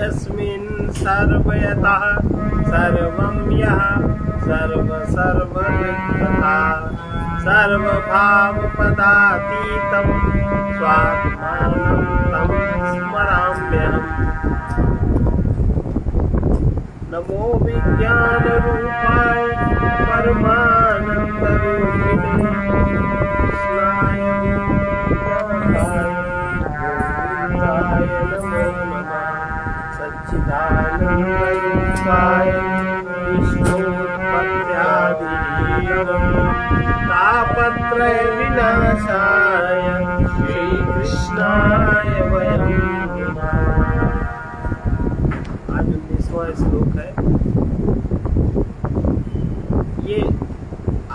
यस्मिन् सर्वयतः सर्वं यः सर्वसर्वविद्तथा सर्वभावपदातीतं स्वात्मानं तं स्मराम्यहम्। नमो विज्ञानरूपाय परमानन्दरूपिणे कृष्णाय गोविन्दाय नमो नमः। सच्चिदानन्दरूपाय विष्णुपत्यादिदेवं तापत्रय विनाशाय श्रीकृष्णाय वयं नमः। आज 19वां श्लोक है। ये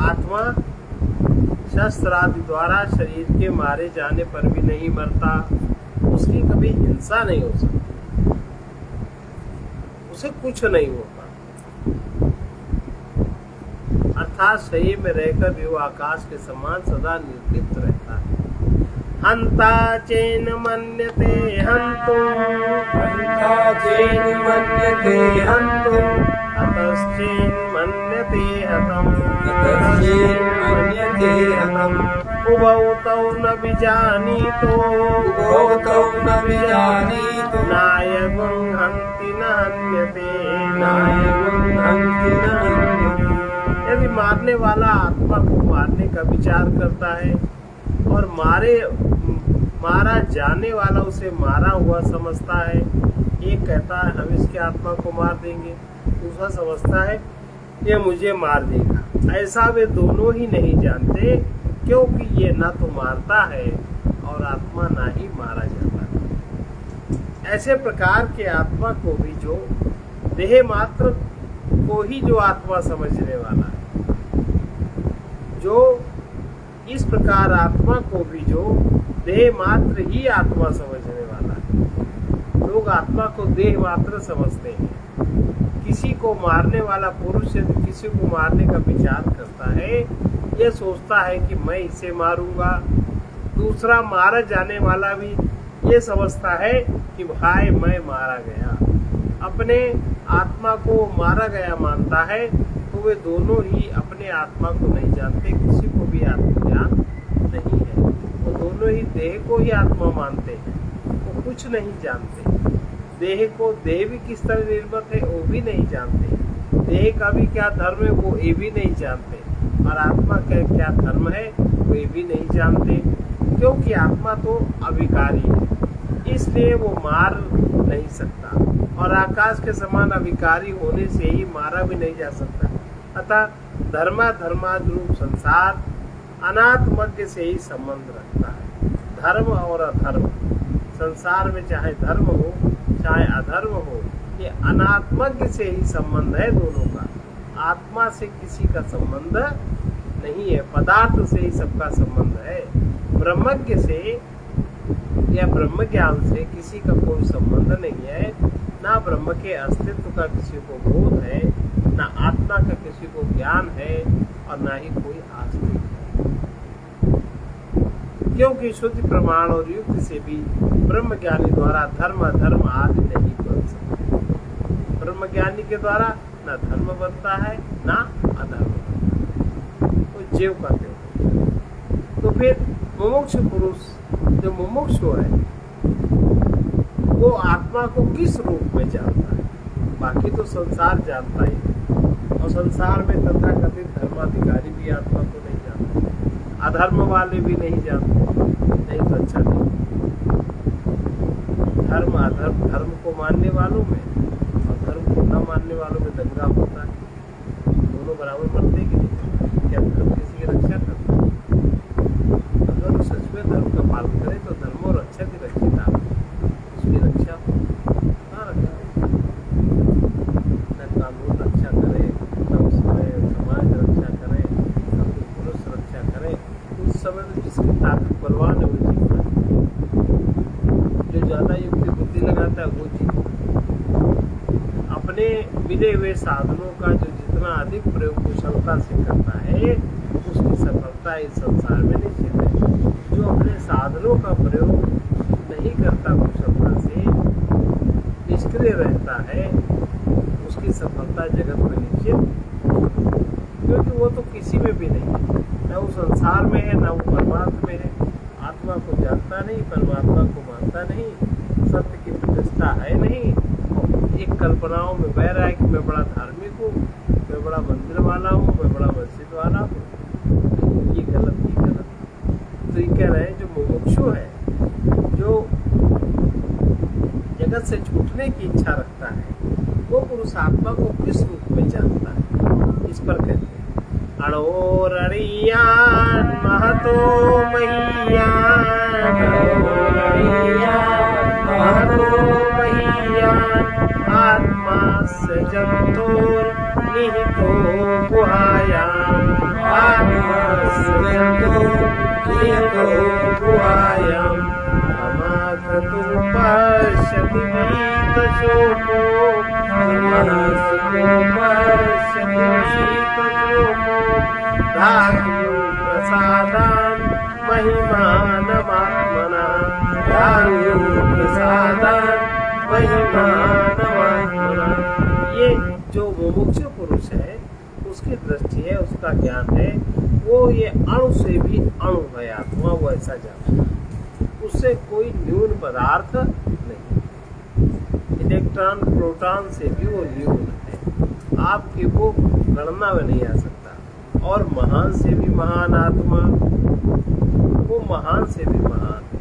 आत्मा शस्त्र आदि द्वारा शरीर के मारे जाने पर भी नहीं मरता, उसकी कभी हिंसा नहीं हो सकती, उसे कुछ नहीं होता, अर्थात शरीर में रहकर भी वो आकाश के समान सदा निर्लिप्त रहता है। हंता चेन मन्यते हंतुम, हंता चेन मन्यते हंतुम, हतश्चेन मन्यते हतम, हतश्चेन मन्यते हतम। उभौ तौ न विजानीतो, उभौ तौ न विजानीतो। नायकं हन्ति न हन्यते, नायकं हन्ति न हन्यते। यदि मारने वाला आत्मा को मारने का विचार करता है और मारा जाने वाला उसे मारा हुआ समझता है, एक कहता है हम इसके आत्मा को मार देंगे, दूसरा समझता है ये मुझे मार देगा। ऐसा वे दोनों ही नहीं जानते, क्योंकि ये ना तो मारता है और आत्मा ना ही मारा जाता है। ऐसे प्रकार के आत्मा को भी जो देह मात्र को ही जो आत्मा समझने वाला है, जो इस प्रकार आत्मा को भी जो देह मात्र ही आत्मा समझने वाला है। लोग आत्मा को देह मात्र समझते हैं। किसी को मारने वाला पुरुष यदि किसी को मारने का विचार करता है, यह सोचता है कि मैं इसे मारूंगा। दूसरा मारा जाने वाला भी ये समझता है कि भाई मैं मारा गया, अपने आत्मा को मारा गया मानता है। तो वे दोनों ही अपने आत्मा को नहीं जानते, किसी को भी आत्मज्ञान नहीं है। वो दोनों ही देह को ही आत्मा मानते हैं, वो कुछ नहीं जानते। देह को देह भी किस तरह निर्मित है वो भी नहीं जानते, देह का भी क्या धर्म है वो ये भी नहीं जानते, और आत्मा का क्या धर्म है वो ये भी नहीं जानते। क्योंकि आत्मा तो अविकारी है, इसलिए वो मार नहीं सकता, और आकाश के समान अविकारी होने से ही मारा भी नहीं जा सकता। अतः धर्माधर्माद्रूप संसार अनात्मज्ञ से ही संबंध रखता है। धर्म और अधर्म संसार में चाहे धर्म हो चाहे अधर्म हो, ये अनात्मज्ञ से ही संबंध है दोनों का। आत्मा से किसी का संबंध नहीं है, पदार्थ से ही सबका संबंध है। ब्रह्मज्ञ से या ब्रह्म ज्ञान से किसी का कोई संबंध नहीं है। ना ब्रह्म के अस्तित्व का किसी को बोध है, ना आत्मा का किसी को ज्ञान है, और ना ही कोई आस्तिक है। क्योंकि शुद्ध प्रमाण और युक्ति से भी ब्रह्म ज्ञानी द्वारा धर्म अधर्म आदि नहीं बन सकते। ब्रह्म ज्ञानी के द्वारा ना धर्म बनता है ना अधर्म बनता है, तो जीव का देव। तो फिर मुमुक्ष पुरुष जो मुमुक्षु है वो आत्मा को किस रूप में जानता है? बाकी तो संसार जानता ही, और संसार में तथाकथित धर्माधिकारी भी आत्मा को नहीं जानते, अधर्म वाले भी नहीं जानते। नहीं तो अच्छा नहीं। धर्म अधर्म, धर्म को मानने वालों में और धर्म को न मानने वालों में दंगा होता है। दोनों बराबर मरते कि नहीं? क्या धर्म किसी की रक्षा करता है? अगर वो सच में धर्म का पालन करे तो धर्म और रक्षा की रक्षिता, उसकी रक्षा कहाँ रखा है? न कानून रक्षा करे, न उसमें समाज रक्षा करे, न कोई पुरुष रक्षा करे। उस समय तो जिसकी ताकत बलवान है वो जीता है, जो ज्यादा युक्ति बुद्धि लगाता है वो जीता है। अपने मिले हुए साधनों का जो जितना अधिक प्रयोग कुशलता से करता है, उसकी सफलता इस संसार में निश्चित है। जो अपने साधनों का प्रयोग नहीं करता कुशलता से, निष्क्रिय रह करता है उसकी सफलता जगत में निश्चित, क्योंकि वो तो किसी में भी नहीं है, न वो संसार में है, न वो परमात्मा में है। आत्मा को जानता नहीं, परमात्मा को मानता नहीं, सत्य की प्रतिष्ठा है नहीं, एक कल्पनाओं में बह रहा है कि मैं बड़ा धार्मिक हूँ, मैं बड़ा मंदिर वाला हूँ, मैं बड़ा मस्जिद वाला हूँ। ये गलत, ये गलत। तो ये कह रहे हैं जो मुमुक्षु है, जो जगत से छूटने की इच्छा रखता है, वो पुरुष आत्मा को किस रूप में जानता है, इस पर कहते हैं अणोरणीयान महतो महीयान, महतो महीयान आत्मा से जंतोर निहितो गुहायाम, आत्मा से जंतोर निहितो गुहायाम, समाकृतो पश्यति वीतशोको, समाकृतो पश्यति वीतशोको, धातु प्रसादान महिमानमात्मना, धातु प्रसादान महिमानमात्मना। ये जो मुमुक्षु पुरुष है उसकी दृष्टि है, उसका ज्ञान है, वो ये अणु से भी अणु है आत्मा, वो ऐसा जानता है, उससे कोई न्यून पदार्थ नहीं, इलेक्ट्रॉन प्रोटॉन से भी वो न्यून है, आपकी वो गणना में नहीं आ सकता। और महान से भी महान आत्मा, वो महान से भी महान है,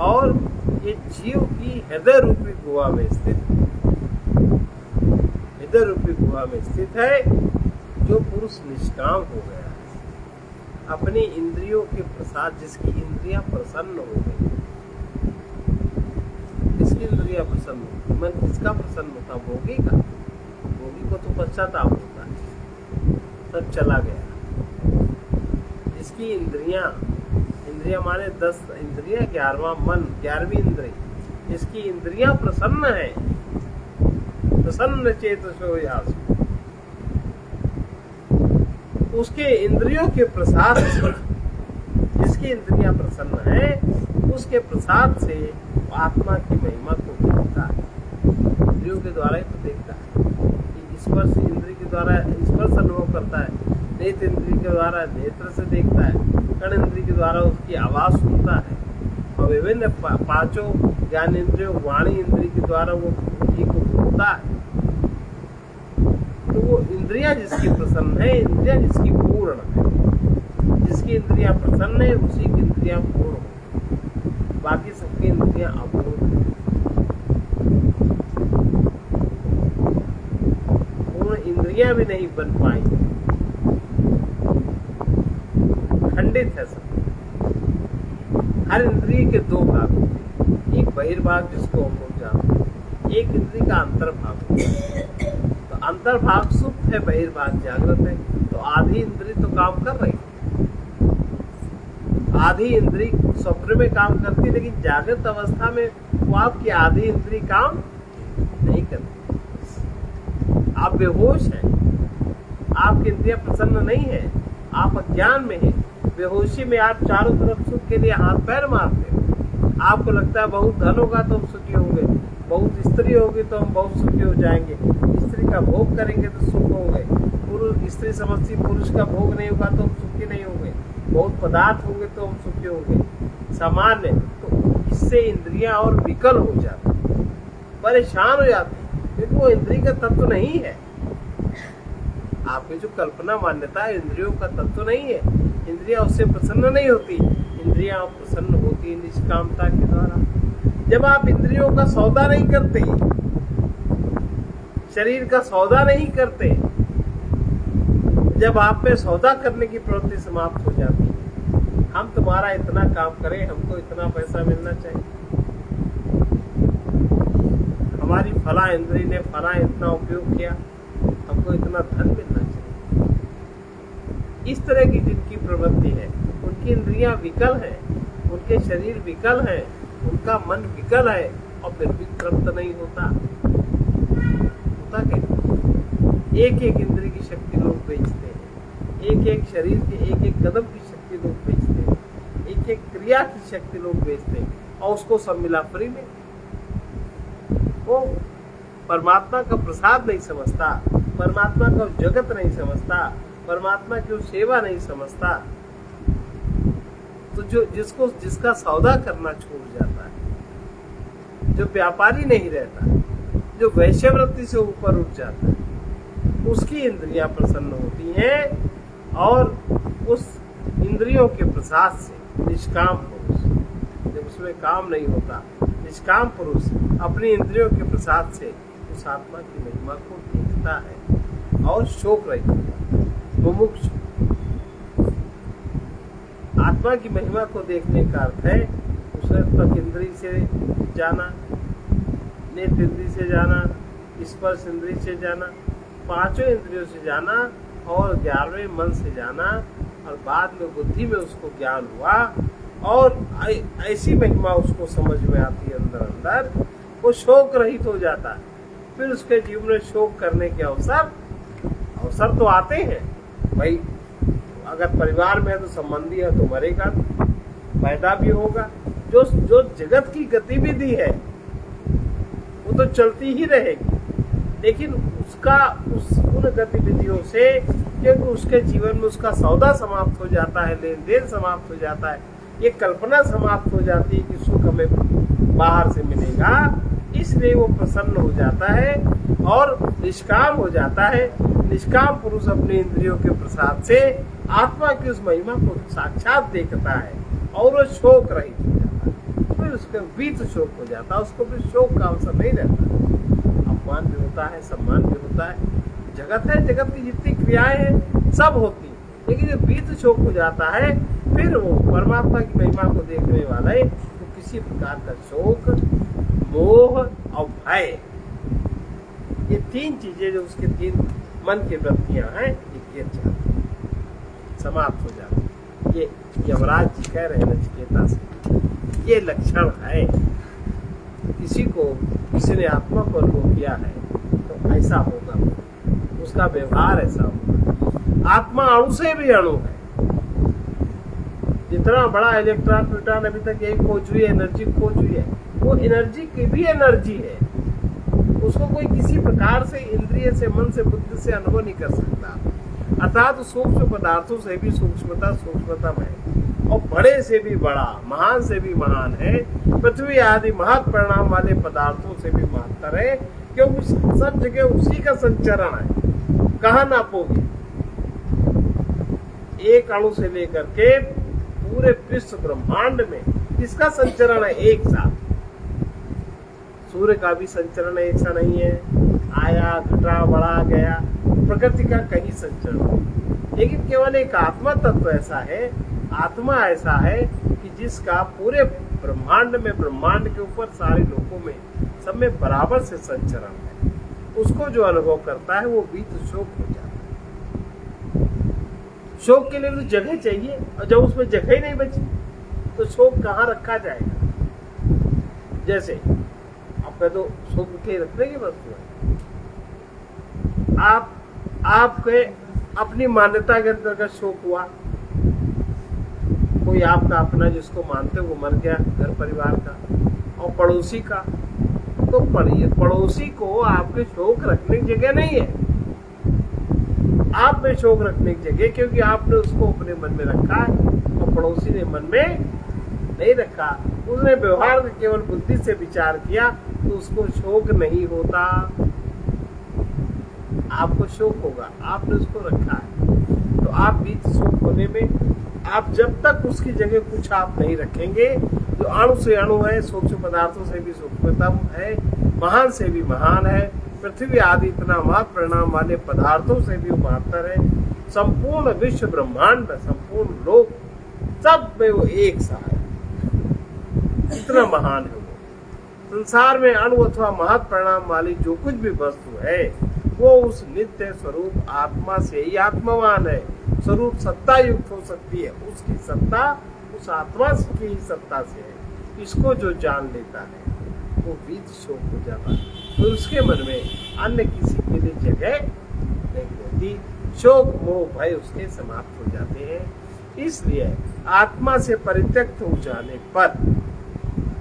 और ये जीव की हृदय रूपी गुहा में स्थित, हृदय रूपी गुहा में स्थित है। जो पुरुष निष्काम हो गया है, अपनी इंद्रियों के प्रसाद, जिसकी इंद्रियां प्रसन्न हो गई, किसकी इंद्रियां प्रसन्न होती, मन किसका प्रसन्न होता, भोगी का। भोगी को तो पश्चाताप होता है, सब चला गया। जिसकी इंद्रियां, इंद्रिया माने 10 इंद्रिया, 11वां मन, 11वीं इंद्रिय, जिसकी इंद्रियां प्रसन्न है, प्रसन्न चेतसो यासु, उसके इंद्रियों के प्रसाद से, जिसकी इंद्रियां प्रसन्न है, उसके प्रसाद से आत्मा की महिमा को देखता है। इंद्रियों के द्वारा ही तो देखता है, स्पर्श इंद्रिय के द्वारा स्पर्श अनुभव करता है, नेत्र इंद्रिय के द्वारा नेत्र से देखता है, कर्ण इंद्रिय के द्वारा उसकी आवाज सुनता है, और विभिन्न पांचों ज्ञान इंद्रियों, वाणी इंद्रिय के द्वारा वो बुद्धि को भूलता है। तो वो इंद्रियां जिसकी प्रसन्न है, इंद्रियां जिसकी पूर्ण है, जिसकी इंद्रियां प्रसन्न है उसी की इंद्रियां पूर्ण हो, बाकी सबकी इंद्रियां अपूर्ण है। पूर्ण इंद्रियां भी नहीं बन पाई, खंडित है सब। हर इंद्रिय के दो भाग होते हैं, एक बहिर्भाग जिसको हम लोग जानते हैं, एक इंद्रिय का अंतर्भाग होता है। तो अंतर्भाग सुप्त है, बहिर्भाग जागृत है। तो आधी इंद्रिय तो काम कर रही है, आधी इंद्रिय स्वप्न में काम करती, लेकिन जागृत अवस्था में वो आपकी आधी इंद्रिय काम नहीं करती। आप बेहोश हैं, आपकी इंद्रियां प्रसन्न नहीं है, आप अज्ञान में हैं। बेहोशी में आप चारों तरफ सुख के लिए हाथ पैर मारते हो। आपको लगता है बहुत धन होगा तो हम सुखी होंगे, बहुत स्त्री होगी तो हम बहुत सुखी हो जाएंगे, स्त्री का भोग करेंगे तो सुख होंगे, पुरुष स्त्री समझती पुरुष का भोग नहीं होगा तो हम सुखी नहीं होंगे, बहुत पदार्थ होंगे तो हम सुखी होंगे, सामान्य। तो इससे इंद्रियां और विकल हो जाती, परेशान हो जाती, क्योंकि वो इंद्रिय का तत्व नहीं है। आपकी जो कल्पना मान्यता है इंद्रियों का तत्व नहीं है, इंद्रियां उससे प्रसन्न नहीं होती, इंद्रियां प्रसन्न होती निष्कामता के द्वारा। जब आप इंद्रियों का सौदा नहीं करते, शरीर का सौदा नहीं करते, जब आप पे सौदा करने की प्रवृत्ति समाप्त हो जाती है, हम तुम्हारा इतना काम करें, हमको इतना पैसा मिलना चाहिए, हमारी फला इंद्रिय ने फला इतना उपयोग किया, हमको इतना धन मिलना चाहिए। इस तरह की जिनकी प्रवृत्ति है, उनकी इंद्रियां विकल है, उनके शरीर विकल है, उनका मन विकल है, और फिर भी तृप्त नहीं होता क्या? एक एक इंद्रिय की शक्ति लोग बेचते हैं, एक एक शरीर के एक एक कदम की शक्ति लोग बेचते हैं, एक एक क्रिया की शक्ति लोग बेचते हैं, और उसको सब मिला फ्री में। वो परमात्मा का प्रसाद नहीं समझता, परमात्मा का जगत नहीं समझता, परमात्मा की सेवा नहीं समझता, तो जिसका सौदा करना छूट जाता है, जो व्यापारी नहीं रहता, जो वैश्यवृत्ति से ऊपर उठ जाता है, उसकी इंद्रियां प्रसन्न होती हैं। और उस इंद्रियों के प्रसाद से निष्काम पुरुष, जब उसमें काम नहीं होता, निष्काम पुरुष अपनी इंद्रियों के प्रसाद से उस आत्मा की महिमा को देखता है और शोक रहित होता है, मुमुक्षु। आत्मा की महिमा को देखने का अर्थ है उसे त्वक इंद्रिय से जाना, नेत्र इंद्रिय से जाना, स्पर्श इंद्रिय से जाना, पांचों इंद्रियों से जाना और 11वें मन से जाना, और बाद में बुद्धि में उसको ज्ञान हुआ और ऐसी महिमा उसको समझ में आती है अंदर अंदर, वो शोक रहित हो जाता है। फिर उसके जीवन में शोक करने के अवसर तो आते हैं भाई। अगर परिवार में है तो संबंधी है तो मरेगा, पैदा भी होगा। जो जगत की गतिविधि है वो तो चलती ही रहेगी, लेकिन उन गतिविधियों से, क्योंकि उसके जीवन में उसका सौदा समाप्त हो जाता है, लेन देन समाप्त हो जाता है, ये कल्पना समाप्त हो जाती है कि सुख हमें बाहर से मिलेगा, इसलिए वो प्रसन्न हो जाता है और निष्काम हो जाता है। निष्काम पुरुष अपने इंद्रियों के प्रसाद से आत्मा की उस महिमा को साक्षात देखता है और वो शोक रहित हो जाता है। फिर उसका बीत शोक हो जाता है, उसको फिर शोक का अवसर नहीं रहता। अपमान भी होता है, सम्मान भी होता है, जगत है, जगत की जितनी क्रियाएं हैं सब होती, लेकिन जब बीत शोक हो जाता है फिर वो परमात्मा की महिमा को देखने वाला है तो किसी प्रकार का शोक, मोह और भय, ये तीन चीजें जो उसके तीन मन की वृत्तियां हैं, ये गिर जाती हैं, समाप्त हो जाती है। ये यमराज जी कह रहे हैं नचिकेता से, ये लक्षण है। किसी ने आत्मा को अनुभव किया है तो ऐसा होगा, उसका व्यवहार ऐसा होगा। आत्मा अणु से भी अणु है। जितना बड़ा इलेक्ट्रॉन प्रोटॉन अभी तक यही खोज हुई है, एनर्जी खोज हुई है, वो एनर्जी की भी एनर्जी है। उसको कोई किसी प्रकार से इंद्रिय से, मन से, बुद्धि से अनुभव नहीं कर सकता। अर्थात सूक्ष्म पदार्थों से भी सूक्ष्मतम है और बड़े से भी बड़ा, महान से भी महान है, पृथ्वी आदि महत् परिणाम वाले पदार्थों से भी महत्तर है, क्योंकि सब जगह उसी का संचरण है। कहाँ नापोगे? एक अणु से लेकर के पूरे विश्व ब्रह्मांड में किसका संचरण है एक साथ? सूर्य का भी संचरण एक सा नहीं है, आया, घटा, बढ़ा, गया, प्रकृति का कहीं संचरण नहीं। लेकिन केवल एक आत्मा तत्व ऐसा है, आत्मा ऐसा है कि जिसका पूरे ब्रह्मांड में, ब्रह्मांड के ऊपर सारे लोकों में, सब में बराबर से संचरण है। उसको जो अनुभव करता है वो बीत शोक हो जाता है। शोक के लिए तो जगह चाहिए, और जब उसमें जगह ही नहीं बची तो शोक कहाँ रखा जाएगा? जैसे आपका तो शोक के रखने की वस्तु है, आपके अपनी मान्यता के अंतर्गत शोक हुआ, कोई आपका अपना जिसको मानते हो वो मर गया, घर परिवार का, और पड़ोसी का, तो पड़ोसी को आपके शोक रखने की जगह नहीं है। आप में शोक रखने की जगह, क्योंकि आपने उसको अपने मन में रखा और पड़ोसी ने मन में नहीं रखा। उसने व्यवहार में केवल बुद्धि से विचार किया तो उसको शोक नहीं होता, आपको शोक होगा, आपने उसको रखा है। तो आप बीच शोक होने में, आप जब तक उसकी जगह कुछ आप नहीं रखेंगे, जो अणु से अणु है, सूक्ष्म पदार्थों से भी सूक्ष्मतम है, महान से भी महान है, पृथ्वी आदि इतना महत् परिणाम वाले पदार्थों से भी महत्तर है, संपूर्ण विश्व ब्रह्मांड, संपूर्ण लोक, सब में वो एक सा है, इतना महान है वो। संसार में अणु अथवा महत् परिणाम वाली जो कुछ भी वस्तु है वो उस नित्य स्वरूप आत्मा से ही आत्मवान है, स्वरूप सत्ता युक्त हो सकती है, उसकी सत्ता उस आत्मा की ही सत्ता से है। इसको जो जान लेता है वो बीच शोक हो जाता है, तो उसके मन में अन्य किसी के लिए जगह नहीं रहती, शोक मोह भय उसके समाप्त हो जाते हैं। इसलिए आत्मा से परित्यक्त हो जाने पर,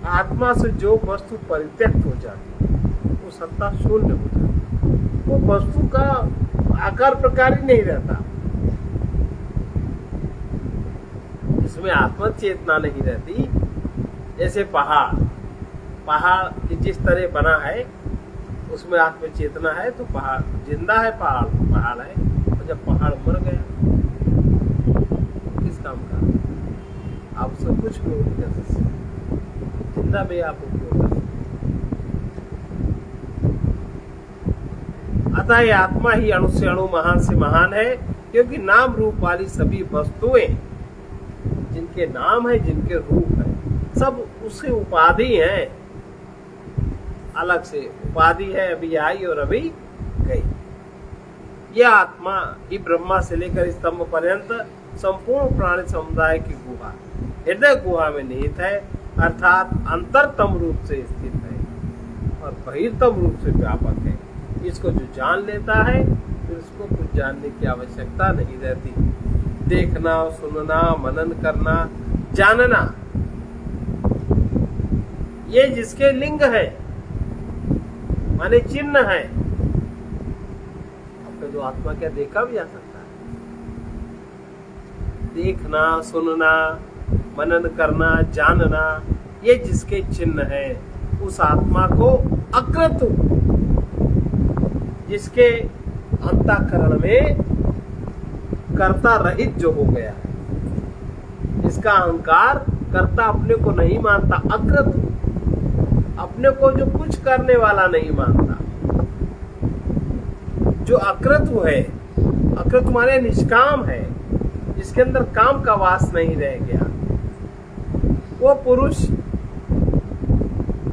आत्मा से जो वस्तु परित्यक्त हो जाती है वो सत्ता शून्य हो जाती। वो वस्तु का आकार प्रकार ही नहीं रहता, इसमें आत्म चेतना नहीं रहती। जैसे पहाड़ जिस तरह बना है उसमें आत्म चेतना है तो पहाड़ जिंदा है, पहाड़ है। और जब पहाड़ मर गया किस काम का? आप सब कुछ उपयोग नहीं कर सकते, जिंदा में आप उपयोग कर सकते। अतः ये आत्मा ही अणु से अणु, महान से महान है, क्योंकि नाम रूप वाली सभी वस्तुएं, जिनके नाम है, जिनके रूप है, सब उसकी उपाधि है। अलग से उपाधि है, अभी आई और अभी गई। यह आत्मा ही ब्रह्मा से लेकर स्तंभ पर्यंत संपूर्ण प्राणी समुदाय की गुहा, हृदय गुहा में निहित है, अर्थात अंतरतम रूप से स्थित है और बहिर्तम रूप से व्यापक है। इसको जो जान लेता है फिर उसको कुछ जानने की आवश्यकता नहीं रहती। देखना, सुनना, मनन करना, जानना, ये जिसके लिंग है माने चिन्ह है। आपका जो आत्मा क्या देखा भी जा सकता है? देखना, सुनना, मनन करना, जानना, ये जिसके चिन्ह है, उस आत्मा को अक्रतु, जिसके अंतःकरण में कर्ता रहित जो हो गया है, जिसका अहंकार कर्ता अपने को नहीं मानता, अक्रतु, अपने को जो कुछ करने वाला नहीं मानता, जो अक्रतु है, अक्रतु माने निष्काम है, जिसके अंदर काम का वास नहीं रह गया, वो पुरुष,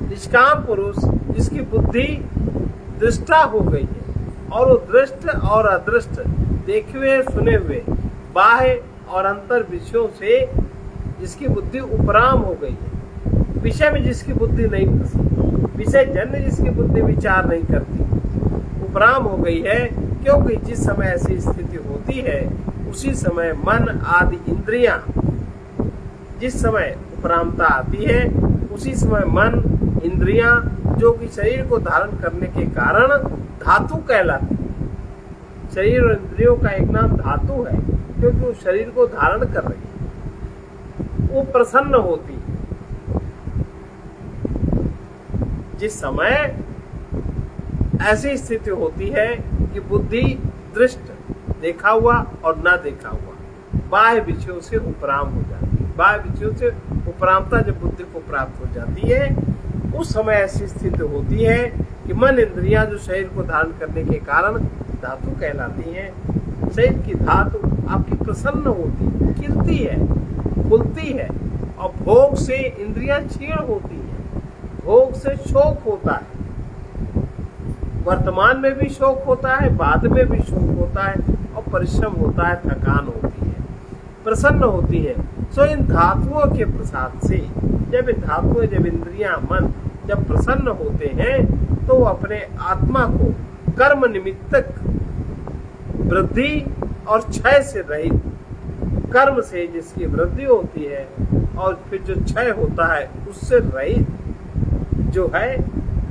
निष्काम पुरुष, जिसकी बुद्धि दृष्टा हो गई है और वो दृष्ट और अदृष्ट, देखे हुए सुने हुए, बाह्य और अंतर विषयों से जिसकी बुद्धि उपराम हो गई है, विषय में जिसकी बुद्धि नहीं फंसी, विषय जन्य जिसकी बुद्धि विचार नहीं करती, उपराम हो गई है। क्योंकि जिस समय ऐसी स्थिति होती है उसी समय मन आदि इंद्रियां, जिस समय उपरामता आती है उसी समय मन, इंद्रियां, जो कि शरीर को धारण करने के कारण धातु कहलाती है। शरीर और इंद्रियों का एक नाम धातु है, क्योंकि वो शरीर को धारण कर रही है, वो प्रसन्न होती है। जिस समय ऐसी स्थिति होती है कि बुद्धि दृष्ट, देखा हुआ और ना देखा हुआ, बाह्य विषयों से उपराम हो जाती है। बाह्य विषयों से उपरामता जब बुद्धि को प्राप्त हो जाती है, उस समय ऐसी स्थिति होती है कि मन, इंद्रियां जो शरीर को धारण करने के कारण धातु कहलाती हैं, शरीर की धातु आपकी प्रसन्न होती है, खिलती है, खुलती है, और भोग से इंद्रियां क्षीण होती है, भोग से शोक होता है, वर्तमान में भी शोक होता है, बाद में भी शोक होता है, और परिश्रम होता है, थकान होती है, प्रसन्न होती है। सो इन धातुओं के प्रसाद से जब धातुएं, जब इंद्रियां, मन जब प्रसन्न होते हैं तो अपने आत्मा को कर्म निमित्तक वृद्धि और क्षय से रहित, कर्म से जिसकी वृद्धि होती है और फिर जो क्षय होता है उससे रहित जो है,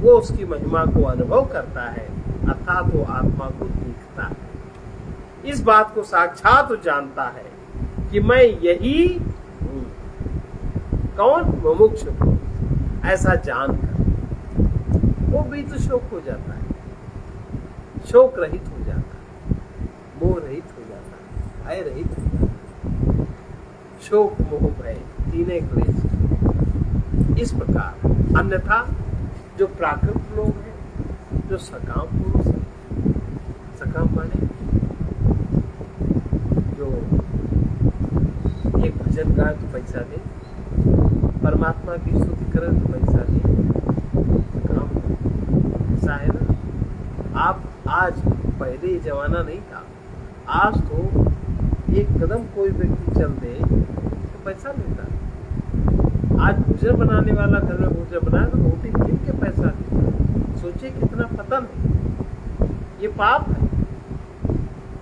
वो उसकी महिमा को अनुभव करता है, अर्थात वो आत्मा को देखता है। इस बात को साक्षात जानता है कि मैं यही हूं। कौन? मुमुक्षु। ऐसा जानकर वो भी तो शोक हो जाता है, शोक रहित हो जाता है, मोह रहित हो जाता है, भय रहित हो जाता है। शोक, मोह, भय तीनों क्लेश। इस प्रकार अन्यथा जो प्राकृत लोग हैं, जो सकाम पुरुष है, सकाम माने जो एक भजन गाए तो पैसा दे, परमात्मा की स्तुति करे तो पैसा दे, सकाम ऐसा है ना। आप आज, पहले ये जमाना नहीं था, आज तो एक कदम कोई व्यक्ति चल दे तो पैसा लेता है। आज भोजन बनाने वाला घर में भोजन बनाए तो रोटी गिन के पैसा देता। सोचिए कितना पतन है, ये पाप है।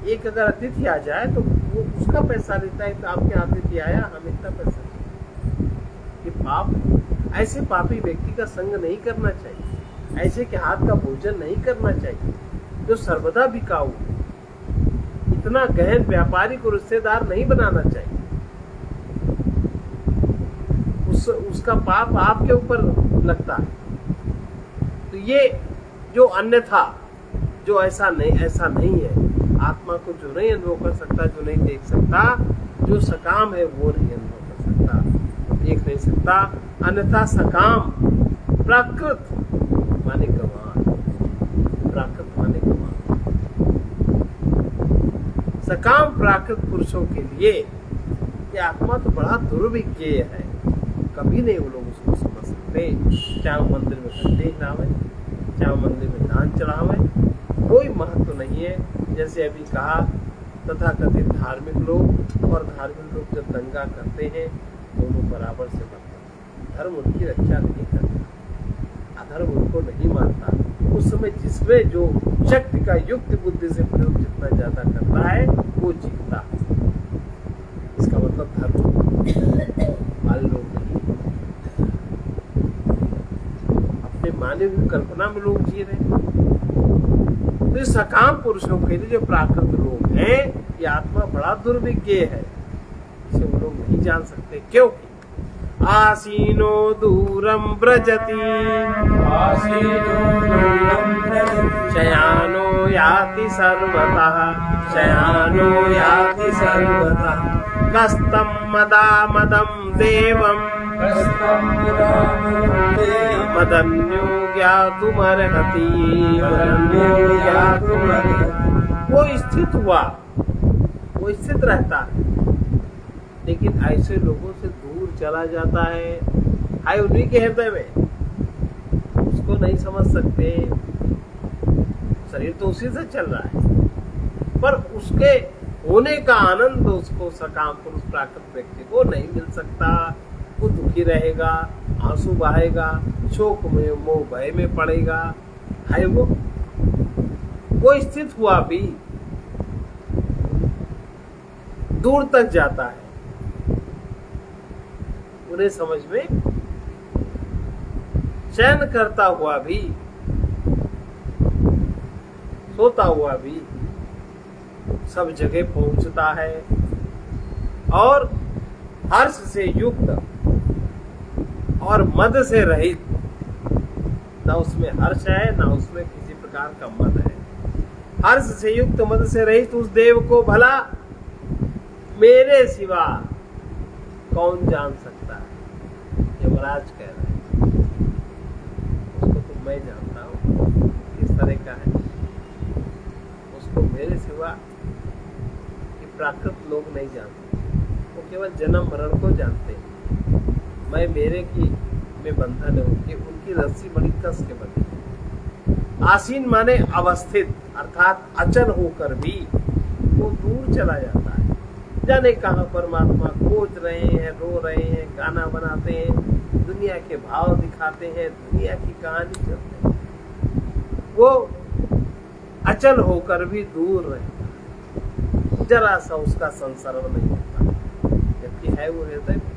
एक अगर अतिथि आ जाए तो वो उसका पैसा लेता है, तो आपके अतिथि आया, हम इतना पैसा देते, ये पाप है। ऐसे पापी व्यक्ति का संग नहीं करना चाहिए। ऐसे के हाथ का भोजन नहीं करना चाहिए जो सर्वदा बिकाऊ। इतना गहन व्यापारी को रिश्तेदार नहीं बनाना चाहिए। उसका पाप आपके ऊपर लगता है। तो ये जो अन्यथा, जो ऐसा नहीं है, आत्मा को जो नहीं अनुभव कर सकता, जो नहीं देख सकता, जो सकाम है वो नहीं अनुभव कर सकता, देख नहीं सकता। अन्यथा सकाम प्राकृत माने गवान, प्राकृत माने गवान। सकाम प्राकृत पुरुषों के लिए ये आत्मा तो बड़ा दुर्विज्ञेय है। कभी नहीं वो लोग उसको समझ सकते। चाहे वो मंदिर में घंटे हिलावे, चाहे वो मंदिर में दान चढ़ावे, कोई महत्व नहीं है। जैसे अभी कहा, तथाकथित धार्मिक लोग और धार्मिक लोग जब दंगा करते हैं दोनों बराबर से बनता। धर्म उनकी रक्षा नहीं करता, अधर्म उनको नहीं मानता। उस समय जिसमें जो शक्ति का युक्ति बुद्धि से प्रयोग जितना ज्यादा करता है वो जीतता है। इसका मतलब धर्म वाले लोग नहीं, अपने माने हुई कल्पना में लोग जी रहे हैं। तो ये सकाम पुरुषों के लिए जो प्राकृत लोग हैं, ये आत्मा बड़ा दुर्विज्ञेय है, इसे वो लोग नहीं जान सकते। क्योंकि आसीनो दूरम व्रजति, शयानो याति सर्वतः, शयानो याति सर्वतः। कस्तम मदा मदम देवम, मदन्यो ज्ञातुमर्हति, मदन्यो ज्ञातुमर्हति। वो स्थित हुआ, वो स्थित रहता है, लेकिन ऐसे लोगों से दूर चला जाता है। हाय उन्हीं के हृदय में, उसको नहीं समझ सकते। शरीर तो उसी से चल रहा है, पर उसके होने का आनंद उसको सकाम पुरुष प्राकृत व्यक्ति को नहीं मिल सकता। वो दुखी रहेगा, आंसू बहाएगा, शोक में मोह भय में पड़ेगा। हाय वो स्थित हुआ भी दूर तक जाता है, उन्हें समझ में। शयन करता हुआ भी, सोता हुआ भी सब जगह पहुंचता है, और हर्ष से युक्त और मद से रहित। न उसमें हर्ष है, न उसमें किसी प्रकार का मद है। हर्ष से युक्त, मद से रहित उस देव को भला मेरे सिवा कौन जान सकता है। यमराज कह रहे हैं, उसको तो मैं जानता हूँ किस तरह का है। उसको मेरे सिवा प्राकृत लोग नहीं जानते, वो केवल जन्म मरण को जानते हैं। मैं मेरे की में बंधन है, उनकी रस्सी बड़ी कस के बंधी है। आसीन माने अवस्थित, अर्थात अचल होकर भी वो दूर चला जाता है। जाने कहाँ परमात्मा खोज रहे हैं, रो रहे हैं, गाना बनाते हैं, दुनिया के भाव दिखाते हैं, दुनिया की कहानी करते हैं। वो अचल होकर भी दूर रहता है, जरा सा उसका संसर्ग नहीं होता, जबकि है वो हृदय में।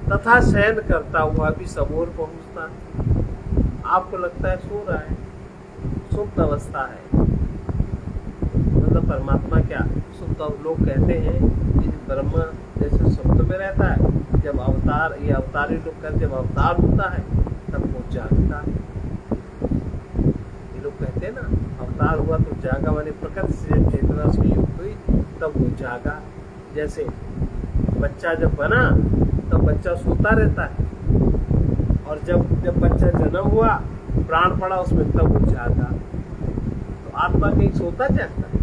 तथा शयन करता हुआ भी सब ओर पहुंचता है। आपको लगता है सो रहा है, सुप्त अवस्था है, मतलब परमात्मा क्या सुप्त। लोग कहते हैं कि ब्रह्म जैसे सुप्त में रहता है, जब अवतार, ये अवतारी लोग कहते जब अवतार होता है तब वो जागता है। ये लोग कहते हैं ना अवतार हुआ तो जागा, माने प्रकृति से जब चेतना से युक्त हुई तब वो जागा। जैसे बच्चा जब बना तब बच्चा सोता रहता है, और जब बच्चा जन्म हुआ, प्राण पड़ा उसमें, तब वो जागा। तो आत्मा कहीं सोता जागता है?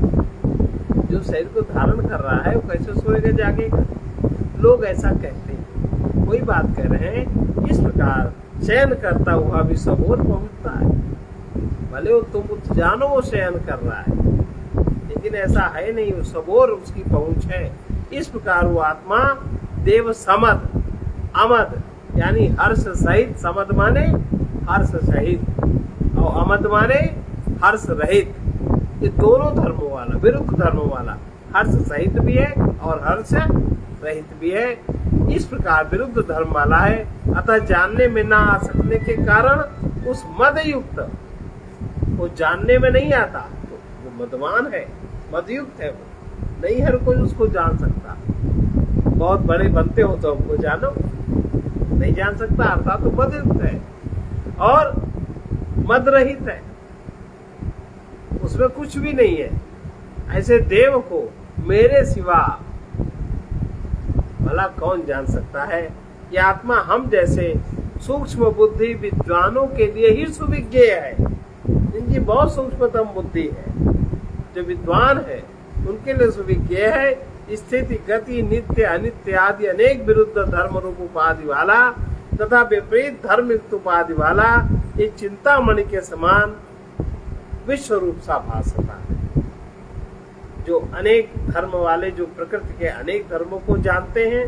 जो शरीर को धारण कर रहा है वो कैसे सोएगा जागेगा? लोग ऐसा कहते हैं। कोई बात कह रहे हैं, इस प्रकार शयन करता हुआ भी सब ओर पहुंचता है। भले वो तुम जानो वो शयन कर रहा है, लेकिन ऐसा है नहीं, वो सब ओर उसकी पहुंच है। इस प्रकार वो आत्मा देव समद अमद, यानी हर्ष सहित, समद माने हर्ष सहित और अमद माने हर्ष रहित, ये दोनों धर्मों वाला, विरुद्ध धर्मों वाला। हर्ष सहित भी है और हर्ष रहित भी है, इस प्रकार विरुद्ध धर्म वाला है। अतः जानने में ना आ सकने के कारण उस मद युक्त, वो जानने में नहीं आता तो वो मदवान है, मदयुक्त है, वो नहीं हर कोई उसको जान सकता। बहुत बड़े बनते हो तो हमको जानो, नहीं जान सकता अर्थात तो मदयुक्त है और मद रहित है, उसमें कुछ भी नहीं है। ऐसे देव को मेरे सिवा भला कौन जान सकता है। ये आत्मा हम जैसे सूक्ष्म बुद्धि विद्वानों के लिए ही सुविज्ञेय है, इनकी बहुत सूक्ष्मतम बुद्धि है। जो विद्वान है उनके लिए सुविज्ञेय है। स्थिति, गति, नित्य, अनित्य आदि अनेक विरुद्ध धर्म रूप उपाधि वाला तथा विपरीत धर्म युक्त उपाधि वाला ये चिंतामणि के समान विश्व रूप सा भासता है। जो अनेक धर्म वाले, जो प्रकृति के अनेक धर्मों को जानते हैं,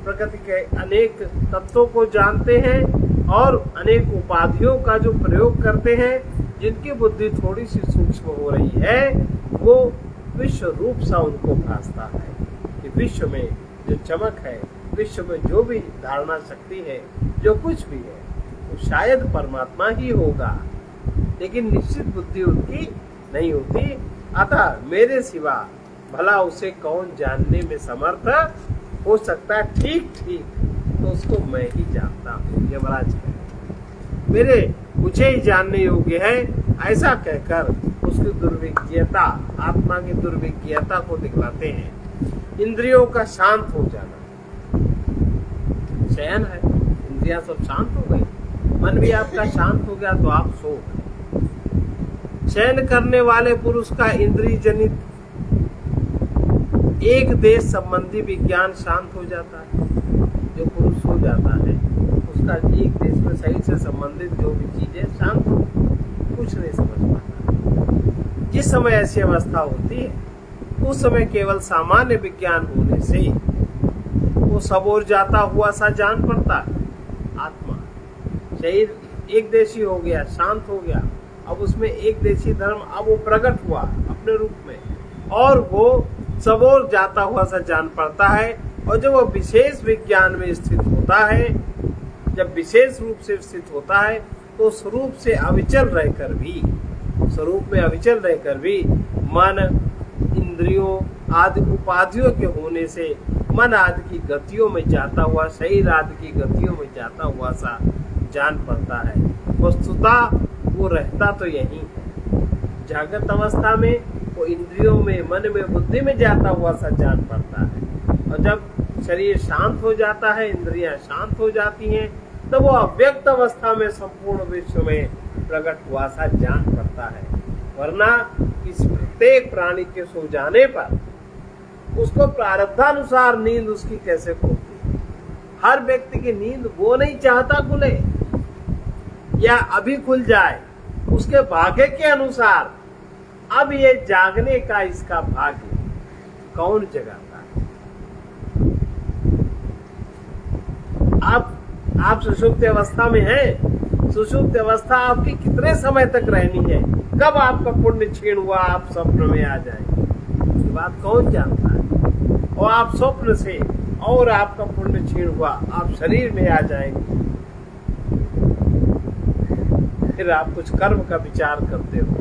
प्रकृति के अनेक तत्वों को जानते हैं और अनेक उपाधियों का जो प्रयोग करते हैं, जिनकी बुद्धि थोड़ी सी सूक्ष्म हो रही है, वो विश्व रूप सा उनको भासता है कि विश्व में जो चमक है, विश्व में जो भी धारणा शक्ति है, जो कुछ भी है, वो शायद परमात्मा ही होगा, लेकिन निश्चित बुद्धि उनकी नहीं होती। अतः मेरे सिवा भला उसे कौन जानने में समर्थ हो सकता है। ठीक ठीक तो उसको मैं ही जानता हूँ, यमराज कहे, मेरे मुझे ही जानने योग्य है। ऐसा कहकर उसकी दुर्विज्ञता, आत्मा की दुर्विज्ञता को दिखलाते हैं। इंद्रियों का शांत हो जाना, शयन है, इंद्रियां सब शांत हो गई, मन भी आपका शांत हो गया तो आप सो गए। शयन करने वाले पुरुष का इंद्रिय जनित एक देश संबंधी विज्ञान शांत हो जाता है। जो पुरुष सो जाता है उसका एक देश में सही से संबंधित जो भी चीजें शांत हो, कुछ नहीं समझ पाता। जिस समय ऐसी अवस्था होती है उस समय केवल सामान्य विज्ञान होने से वो सब ओर जाता हुआ सा जान पड़ता है। आत्मा शरीर एक देशी हो गया, शांत हो गया, अब उसमें एक देशी धर्म अब वो प्रकट हुआ अपने रूप में और वो सब ओर जाता हुआ सा जान पड़ता है। और जब वो विशेष विज्ञान में स्थित होता है, जब विशेष रूप से स्थित होता है तो स्वरूप से अविचल रहकर भी, स्वरूप में अविचल रहकर भी मन इंद्रियों आदि उपाधियों के होने से मन आदि की गतियों में जाता हुआ, शरीर आदि की गतियों में जाता हुआ सा जान पड़ता है। वस्तुतः वो रहता तो यही है। जागृत अवस्था में वो इंद्रियों में, मन में, बुद्धि में जाता हुआ सा जान पड़ता है और जब शरीर शांत हो जाता है, इंद्रियां शांत हो जाती हैं, तब वो अव्यक्त अवस्था में संपूर्ण विश्व में प्रकट हुआ सा जान पड़ता है। वरना इस प्रत्येक प्राणी के सो जाने पर उसको प्रारब्धानुसार नींद उसकी कैसे खुलती है। हर व्यक्ति की नींद वो नहीं चाहता खुले या अभी खुल जाए, उसके भाग्य के अनुसार अब ये जागने का इसका भाग्य कौन जगाता है। आप सुषुप्त अवस्था में हैं, सुषुप्त अवस्था आपकी कितने समय तक रहनी है, कब आपका पुण्य क्षीण हुआ आप स्वप्न में आ जाएंगे, ये बात कौन जानता है। और आप स्वप्न से और आपका पुण्य क्षीण हुआ आप शरीर में आ जाएंगे, फिर आप कुछ कर्म का विचार करते हो,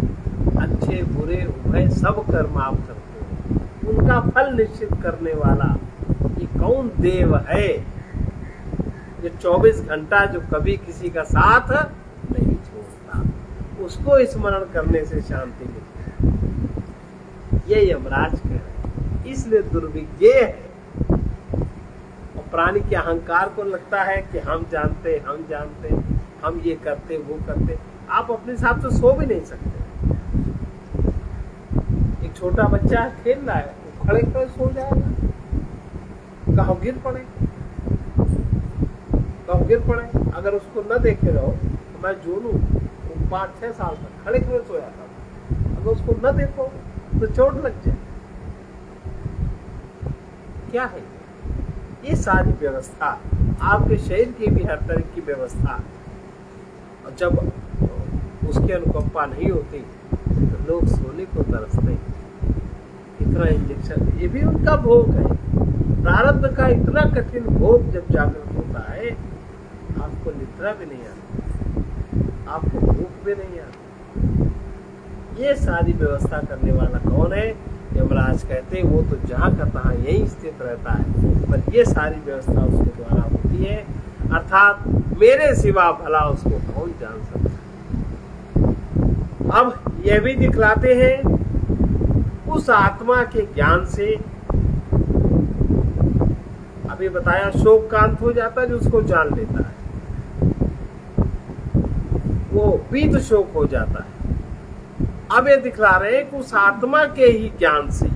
अच्छे बुरे उभय सब कर्म आप करते हो, उनका फल निश्चित करने वाला ये कौन देव है। ये 24 घंटा जो कभी किसी का साथ नहीं छोड़ता, उसको स्मरण करने से शांति मिलती है। ये यमराज कह रहे, इसलिए दुर्विज्ञेय है। और प्राणी के अहंकार को लगता है कि हम जानते, हम ये करते वो करते। आप अपने हिसाब से सो भी नहीं सकते। एक छोटा बच्चा खेल रहा है, वो खड़े खड़े सो जाएगा, कहाँ गिर पड़े, अगर उसको न देखे रहो तो मैं जो लूं 5-6 साल तक खड़े खड़े सोया था, अगर उसको न देखो तो चोट लग जाए। क्या है ये सारी व्यवस्था, आपके शरीर की भी हर तरह की व्यवस्था। और जब उसकी अनुकंपा नहीं होती तो लोग सोने को तरसते। इतना इंजेक्शन, ये भी उनका भोग है। प्रारब्ध का इतना कठिन भोग जब जागृत होता है, आपको निद्रा भी नहीं आती, आपको भूख भी नहीं आती। ये सारी व्यवस्था करने वाला कौन है? यमराज कहते हैं वो तो जहाँ का तहाँ यही स्थित रहता है, पर ये सारी व्यवस्था उसके द्वारा होती है। अर्थात मेरे सिवा भला उसको कौन जान सकता है। अब यह भी दिखलाते हैं उस आत्मा के ज्ञान से। अभी बताया शोक का अंत हो जाता है जो उसको जान लेता है, वो पीत शोक हो जाता है। अब ये दिखला रहे हैं कि उस आत्मा के ही ज्ञान से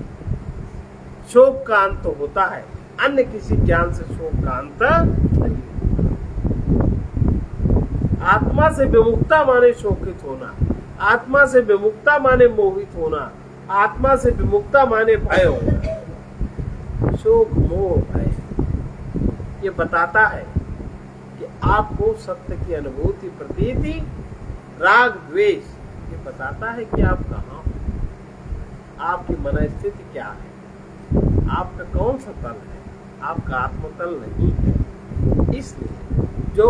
शोक का अंत होता है, अन्य किसी ज्ञान से शोक का अंत नहीं। आत्मा से विमुक्ता माने शोकित होना, आत्मा से विमुक्ता माने मोहित होना, आत्मा से विमुक्ता माने भय होना। शोक मोह भय ये बताता है कि आपको सत्य की अनुभूति, प्रतीति, राग द्वेष ये बताता है कि आप कहाँ हो, आपकी मन स्थिति क्या है, आपका कौन सा तल है, आपका आत्मतल नहीं है। इसलिए जो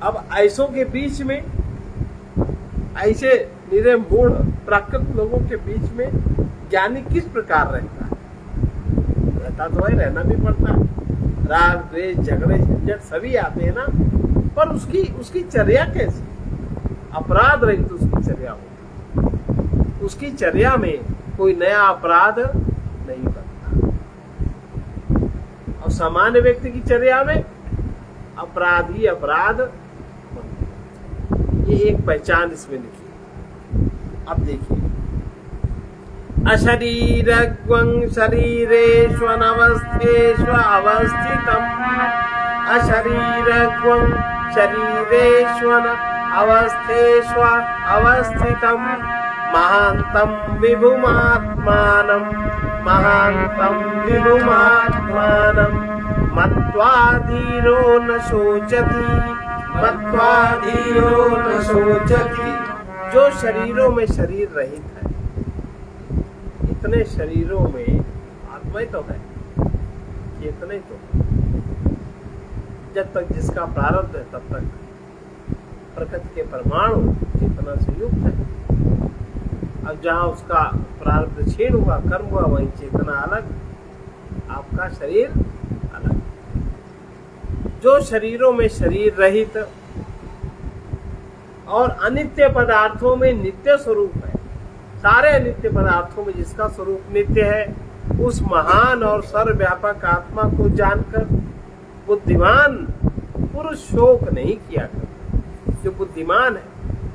अब ऐसों के बीच में, ऐसे निरे मूढ़ प्राकृत लोगों के बीच में ज्ञानी किस प्रकार रहता है? रहता तो है, रहना भी पड़ता है। राग द्वेष झगड़े झंझट सभी आते हैं ना, पर उसकी चर्या कैसी? अपराध रहित तो उसकी चर्या होती, उसकी चर्या में कोई नया अपराध नहीं बनता। और सामान्य व्यक्ति की चर्या में अपराध ही अपराध बनते। ये एक पहचान इसमें लिखी। अब देखिए, अशरीरग्वं शरीरेष्वनवस्थेष्व अवस्थितम्, अशरीरग्वं शरीरेष्वन अवस्थेष्व अवस्थितम्, महान्तं विभुमात्मानं, महान्तं विभुमात्मानं, मत्वा धीरो न शोचति, मत्वा धीरो न शोचति। जो शरीरों में शरीर रहित है, इतने शरीरों में आत्मा ही तो है, इतने तो जब तक जिसका प्रारब्ध है तब तक प्रकृति के परमाणु चेतना से युक्त है। अब जहाँ उसका प्रारब्ध क्षीण हुआ, कर्म हुआ, वही चेतना अलग, आपका शरीर अलग। जो शरीरों में शरीर रहित और अनित्य पदार्थों में नित्य स्वरूप है, सारे अनित्य पदार्थों में जिसका स्वरूप नित्य है, उस महान और सर्वव्यापक आत्मा को जानकर बुद्धिमान पुरुष शोक नहीं किया करता। जो बुद्धिमान है,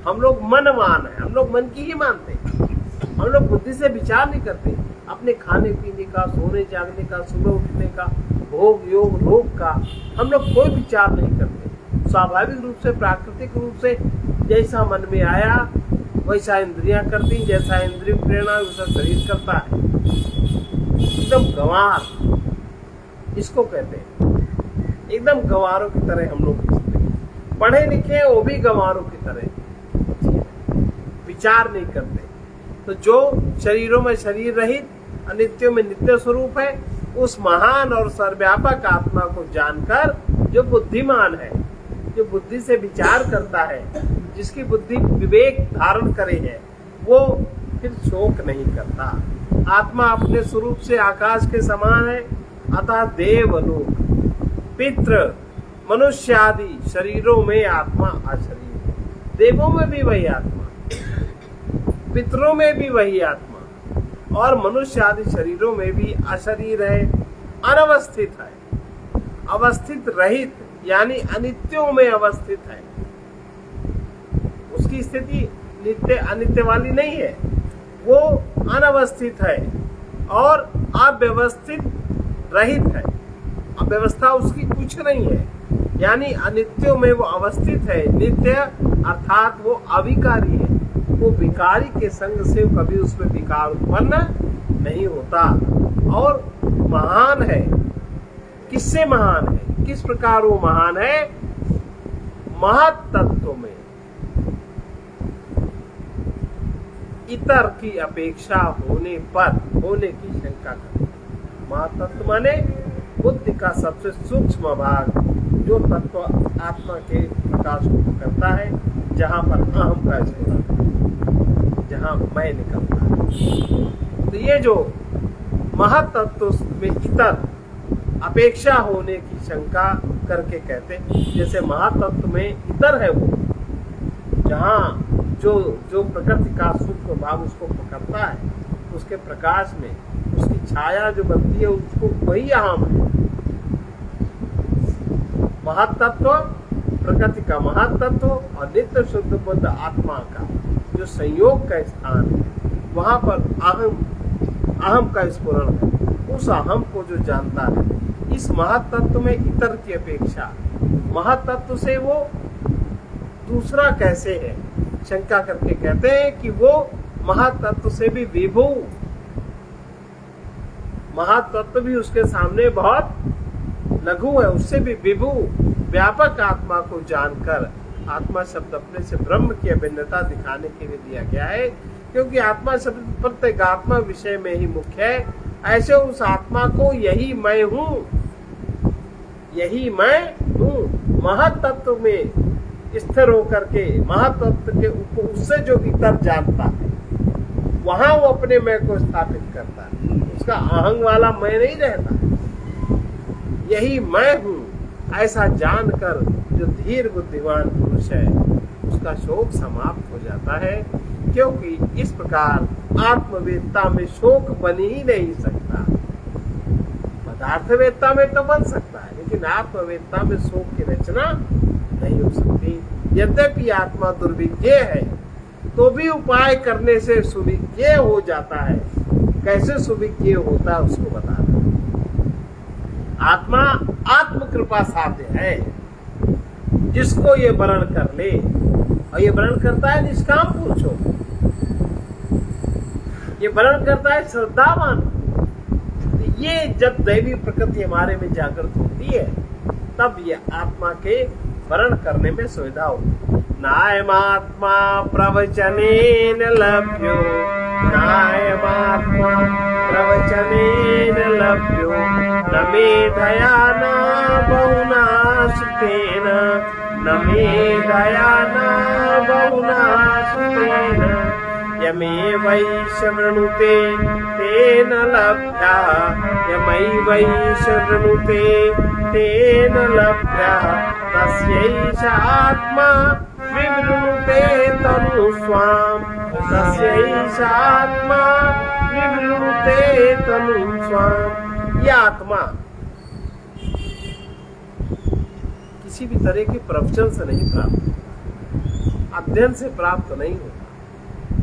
हम लोग मनवान है, हम लोग मन की ही मानते हैं, हम लोग बुद्धि से विचार नहीं करते। अपने खाने पीने का, सोने जागने का, सुबह उठने का, भोग योग रोग का हम लोग कोई विचार नहीं करते। स्वाभाविक रूप से, प्राकृतिक रूप से जैसा मन में आया वैसा इंद्रियां करती, जैसा इंद्रिय प्रेरणा वैसा शरीर करता है। एकदम गंवार इसको कहते हैं, एकदम गंवारों की तरह हम लोग पढ़े लिखे, वो भी गंवारों की तरह विचार नहीं करते। तो जो शरीरों में शरीर रहित, अनित्यों में नित्य स्वरूप है, उस महान और सर्वव्यापक आत्मा को जानकर जो बुद्धिमान है, जो बुद्धि से विचार करता है, जिसकी बुद्धि विवेक धारण करे है, वो फिर शोक नहीं करता। आत्मा अपने स्वरूप से आकाश के समान है, अतः देवलोक, पितृ, मनुष्य आदि शरीरों में आत्मा अशरीर है। देवों में भी वही आत्मा, पितरों में भी वही आत्मा, और मनुष्य आदि शरीरों में भी अशरीर है, अनवस्थित है, अवस्थित रहित यानी अनित्यों में अवस्थित है। उसकी स्थिति नित्य अनित्य वाली नहीं है, वो अनवस्थित है और अव्यवस्थित रहित है। अव्यवस्था उसकी कुछ नहीं है, यानी अनित्यों में वो अवस्थित है। नित्य अर्थात वो अविकारी है, वो विकारी के संग से कभी उसमें विकार उत्पन्न नहीं होता। और महान है, किससे महान है, किस प्रकार वो महान है? महत तत्व में इतर की अपेक्षा होने पर, होने की शंका करते। महत तत्व माने बुद्धि का सबसे सूक्ष्म भाग जो तत्व आत्मा के प्रकाश को करता है, जहां पर अहम का स्फुरण, जहां मैं निकलता है। तो ये जो महत्तत्व में इतर अपेक्षा होने की शंका करके कहते हैं, जैसे महातत्व में इतर है, वो जहाँ जो प्रकृति का सूक्ष्म भाग उसको पकड़ता है, उसके प्रकाश में उसकी छाया जो बनती है, उसको वही अहम है। महातत्व, प्रकृति का महातत्व और नित्य शुद्ध बुद्ध आत्मा का जो संयोग का स्थान है, वहां पर अहम का स्फुरण है। उस अहम को जो जानता है, इस महातत्व में इतर की अपेक्षा महातत्व से वो दूसरा कैसे है, शंका करके कहते हैं कि वो महातत्व से भी विभू, महातत्व भी उसके सामने बहुत लघु है, उससे भी विभू व्यापक आत्मा को जानकर, आत्मा शब्द अपने से ब्रह्म की अभिन्नता दिखाने के लिए दिया गया है, क्योंकि आत्मा शब्द प्रत्येगात्मा विषय में ही मुख्य है। ऐसे उस आत्मा को यही मैं हूँ, यही मैं हूँ, महातत्व में स्थिर होकर के महातत्व के ऊपर उससे जो इतर जानता है, वहां वो अपने मैं को स्थापित करता है, उसका अहंग वाला मैं नहीं रहता, यही मैं हूँ। ऐसा जानकर जो धीर बुद्धिमान पुरुष है, उसका शोक समाप्त हो जाता है, क्योंकि इस प्रकार आत्मवेदता में शोक बन ही नहीं सकता। पदार्थवेदता में तो बन सकता है, लेकिन आत्मवेदता में शोक की रचना नहीं हो सकती। यद्यपि आत्मा दुर्विज्ञ है, तो भी उपाय करने से सुविज्ञ हो जाता है। कैसे सुविज्ञ होता है उसको बताना। आत्मा आत्म कृपा साध्य है, जिसको ये वर्ण कर ले, और ये वर्ण करता है निष्काम पुरुषों, ये वर्ण करता है श्रद्धावान। ये जब दैवी प्रकृति हमारे में जागृत होती है, तब ये आत्मा के वर्ण करने में सुविधा होती। नायमात्मा प्रवचनेन लभ्यो, नायमात्मा प्रवचनेन लभ्यो, न मेधया न बहुना सुतेन, न मेधया न बहुना सुतेन, यमेवैष वृणुते तेन लभ्या, यमैवैष वृणुते तेन लभ्या, तस्यैष आत्मा विवृणुते तनु स्वाम, तस्यैष आत्मा विवृणुते तनु स्वाम। यह आत्मा किसी भी तरह के प्रवचन से नहीं प्राप्त, अध्ययन से प्राप्त नहीं होता।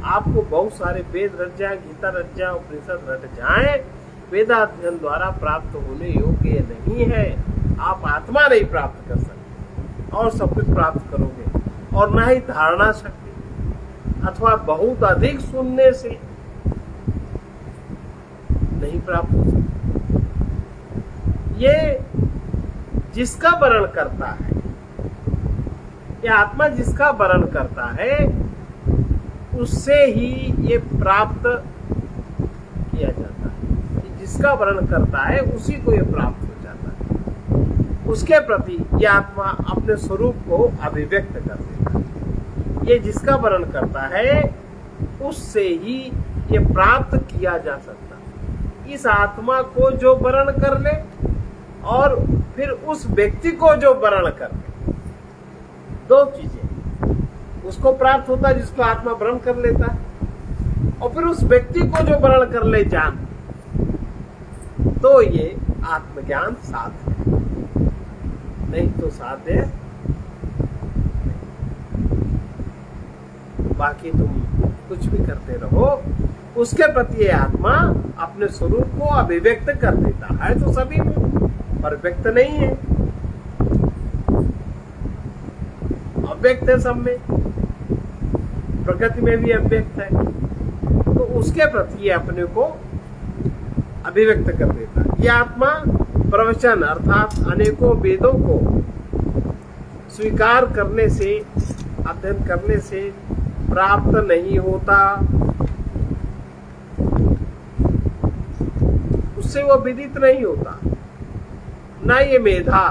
आपको बहुत सारे वेद रट जाए, गीता रट जाए, उपनिषद रट जाए, वेदाध्ययन द्वारा प्राप्त होने योग्य नहीं है। आप आत्मा नहीं प्राप्त कर सकते, और सब कुछ प्राप्त करोगे, और न ही धारणा शक्ति अथवा बहुत अधिक सुनने से नहीं प्राप्त हो सकते। ये जिसका वर्ण करता है, ये आत्मा जिसका वर्ण करता है, उससे ही ये प्राप्त किया जाता है। जिसका वर्ण करता है उसी को ये प्राप्त हो जाता है। उसके प्रति ये आत्मा अपने स्वरूप को अभिव्यक्त कर देता है। ये जिसका वर्ण करता है उससे ही ये प्राप्त किया जा सकता है। इस आत्मा को जो वर्ण कर ले और फिर उस व्यक्ति को जो वर्ण कर ले, दो चीजें, उसको प्राप्त होता है जिसको आत्मा वर्ण कर लेता है, और फिर उस व्यक्ति को जो वर्ण कर ले जान, तो ये आत्मज्ञान साध्य है। नहीं तो साध्य बाकी तुम कुछ भी करते रहो, उसके प्रति ये आत्मा अपने स्वरूप को अभिव्यक्त कर देता है। तो सभी में पर व्यक्त नहीं है, अव्यक्त है सब में, प्रकृति में भी अव्यक्त है, तो उसके प्रति ये अपने को अभिव्यक्त कर देता है। ये आत्मा प्रवचन अर्थात अनेकों वेदों को स्वीकार करने से, अध्ययन करने से प्राप्त नहीं होता, उससे वो विदित नहीं होता। ना ये मेधा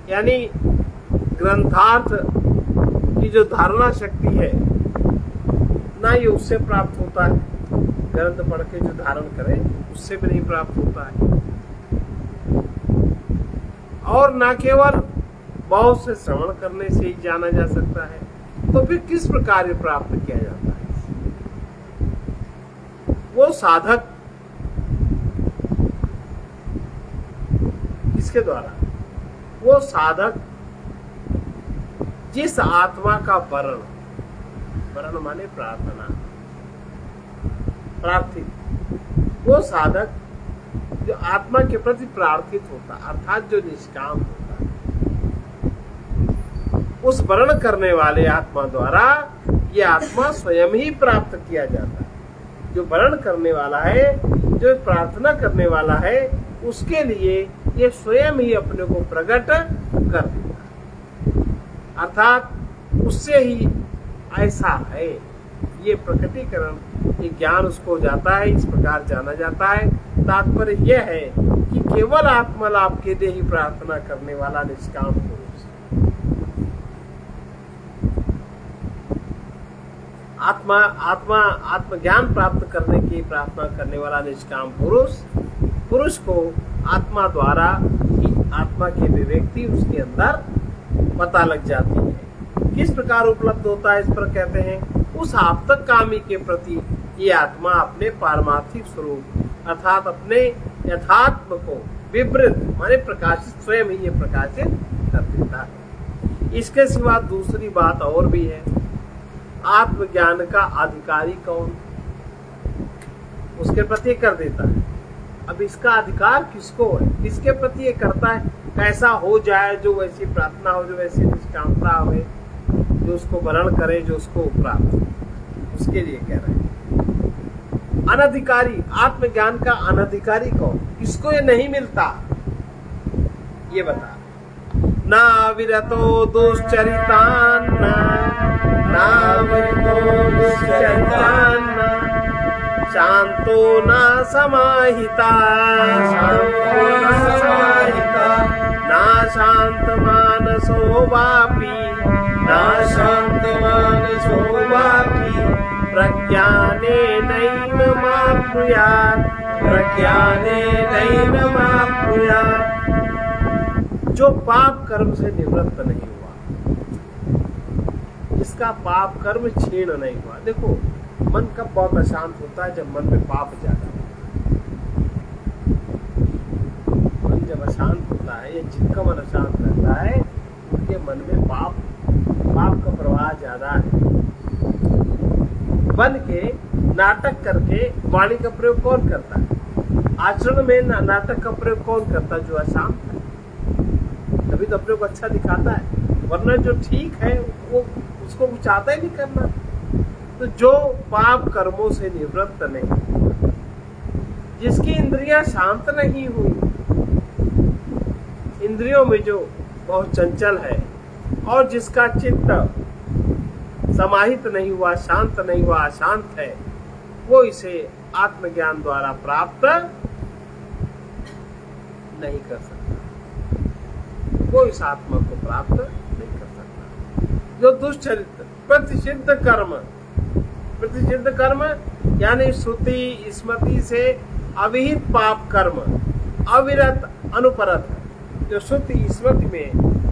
यानी ग्रंथार्थ की जो धारणा शक्ति है, ना ये उससे प्राप्त होता है। ग्रंथ पढ़ के जो धारण करे उससे भी नहीं प्राप्त होता है। और ना केवल बहुत से श्रवण करने से ही जाना जा सकता है। तो फिर किस प्रकार ये प्राप्त किया जाता है? वो साधक किसके द्वारा? वो साधक जिस आत्मा का वर्ण माने प्रार्थना, प्रार्थित, वो साधक जो आत्मा के प्रति प्रार्थित होता, अर्थात जो निष्काम होता, उस वर्ण करने वाले आत्मा द्वारा ये आत्मा स्वयं ही प्राप्त किया जाता है। जो वर्ण करने वाला है, जो प्रार्थना करने वाला है, उसके लिए ये स्वयं ही अपने को प्रकट कर देता है, अर्थात उससे ही ऐसा है। ये प्रकटीकरण, ये ज्ञान उसको जाता है, इस प्रकार जाना जाता है। तात्पर्य यह है कि केवल आत्मा लाभ के लिए ही प्रार्थना करने वाला निष्काम पुरुष, आत्मज्ञान प्राप्त करने की प्रार्थना करने वाला निष्काम पुरुष को आत्मा द्वारा ही आत्मा की अभिव्यक्ति उसके अंदर पता लग जाती है। किस प्रकार उपलब्ध होता है, इस पर कहते हैं उस आप्तक कामी के प्रति ये आत्मा अपने पारमार्थिक स्वरूप अर्थात अपने यथात्म को विवृत माने प्रकाशित, स्वयं ही ये प्रकाशित कर देता है। इसके सिवा दूसरी बात और भी है, आत्मज्ञान का अधिकारी कौन, उसके प्रति कर देता है। अब इसका अधिकार किसको है, किसके प्रति ये करता है? कैसा हो जाए जो वैसी प्रार्थना हो, जो वैसी निष्कामता हो, जो उसको वर्ण करे, जो उसको प्राप्त, उसके लिए कह रहे हैं। अनधिकारी, आत्मज्ञान का अनधिकारी कौन, किसको ये नहीं मिलता, ये बता। ना विरतो दुश्चरितान, ना विरतो दुश्चरितान, शांतो न समाहिता, ना शांत मानसो वापी, ना शांत मानसो वापी, प्रज्ञाने नैनमाप्नुयात्, प्रज्ञाने नैनमाप्नुयात्। जो पाप कर्म से निवृत्त नहीं हुआ, जिसका पाप कर्म क्षीण नहीं हुआ। देखो मन कब बहुत अशांत होता है, जब मन में पाप ज्यादा होता है। मन जब अशांत होता है, या जिनका मन अशांत रहता है, उनके मन में पाप का प्रवाह ज्यादा है। बन के नाटक करके वाणी का प्रयोग कौन करता है? आचरण में नाटक का प्रयोग कौन करता है? जो अशांत है, तभी तो अपने को अच्छा दिखाता है, वरना जो ठीक है वो उसको चाहता ही नहीं करना। तो जो पाप कर्मों से निवृत्त नहीं, जिसकी इंद्रियां शांत नहीं हुई, इंद्रियों में जो बहुत चंचल है, और जिसका चित्त समाहित नहीं हुआ, शांत नहीं हुआ, अशांत है, वो इसे आत्मज्ञान द्वारा प्राप्त नहीं कर सकता, वो इस आत्मा को प्राप्त नहीं कर सकता। जो दुष्चरित्र प्रतिषिद्ध कर्म यानी श्रुति स्मृति से अविहित पाप कर्म, अविरत अनुपरत, जो श्रुति स्मृति में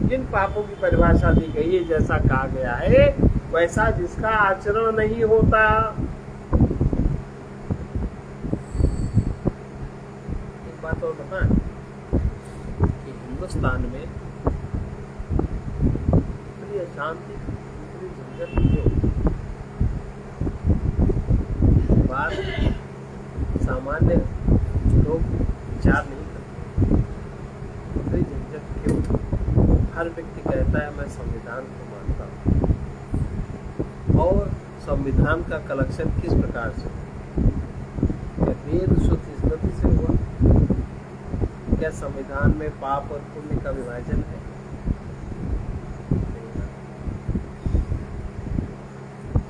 जिन पापों की परिभाषा दी गई है, जैसा कहा गया है, वैसा जिसका आचरण नहीं होता। एक बात और बताएं कि हिंदुस्तान में इतनी अशांति, इतनी झंझट क्यों? बात सामान्य लोग विचार नहीं करते, इतनी झंझट क्यों? हर व्यक्ति कहता है मैं संविधान को मानता हूँ, और संविधान का कलेक्शन किस प्रकार से? क्या वेद श्रुति स्मृति से हुआ? क्या संविधान में पाप और पुण्य का विभाजन है?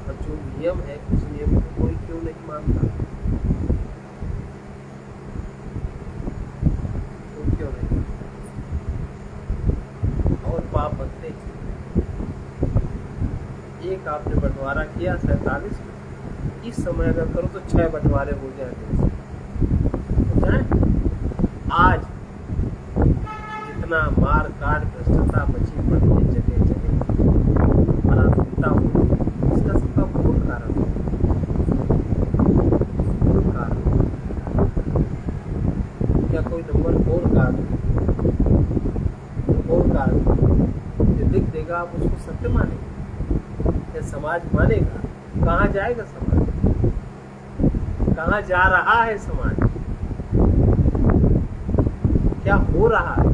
और जो नियम है, उस नियम को कोई क्यों नहीं मानता? तो एक आपने बंटवारा किया 47 में, इस समय अगर करो तो 6 बंटवारे हो जाएंगे। आज जितना मार काट भ्रष्टता मची पड़ी है जगह जगह, पराधीनता हो, इसका सबका मूल कारण क्या कोई नंबर 4 कारण जो लिख देगा आप उसको सत्य मानेगा या समाज मानेगा? कहाँ जाएगा समाज? कहाँ जा रहा है समाज? क्या हो रहा है?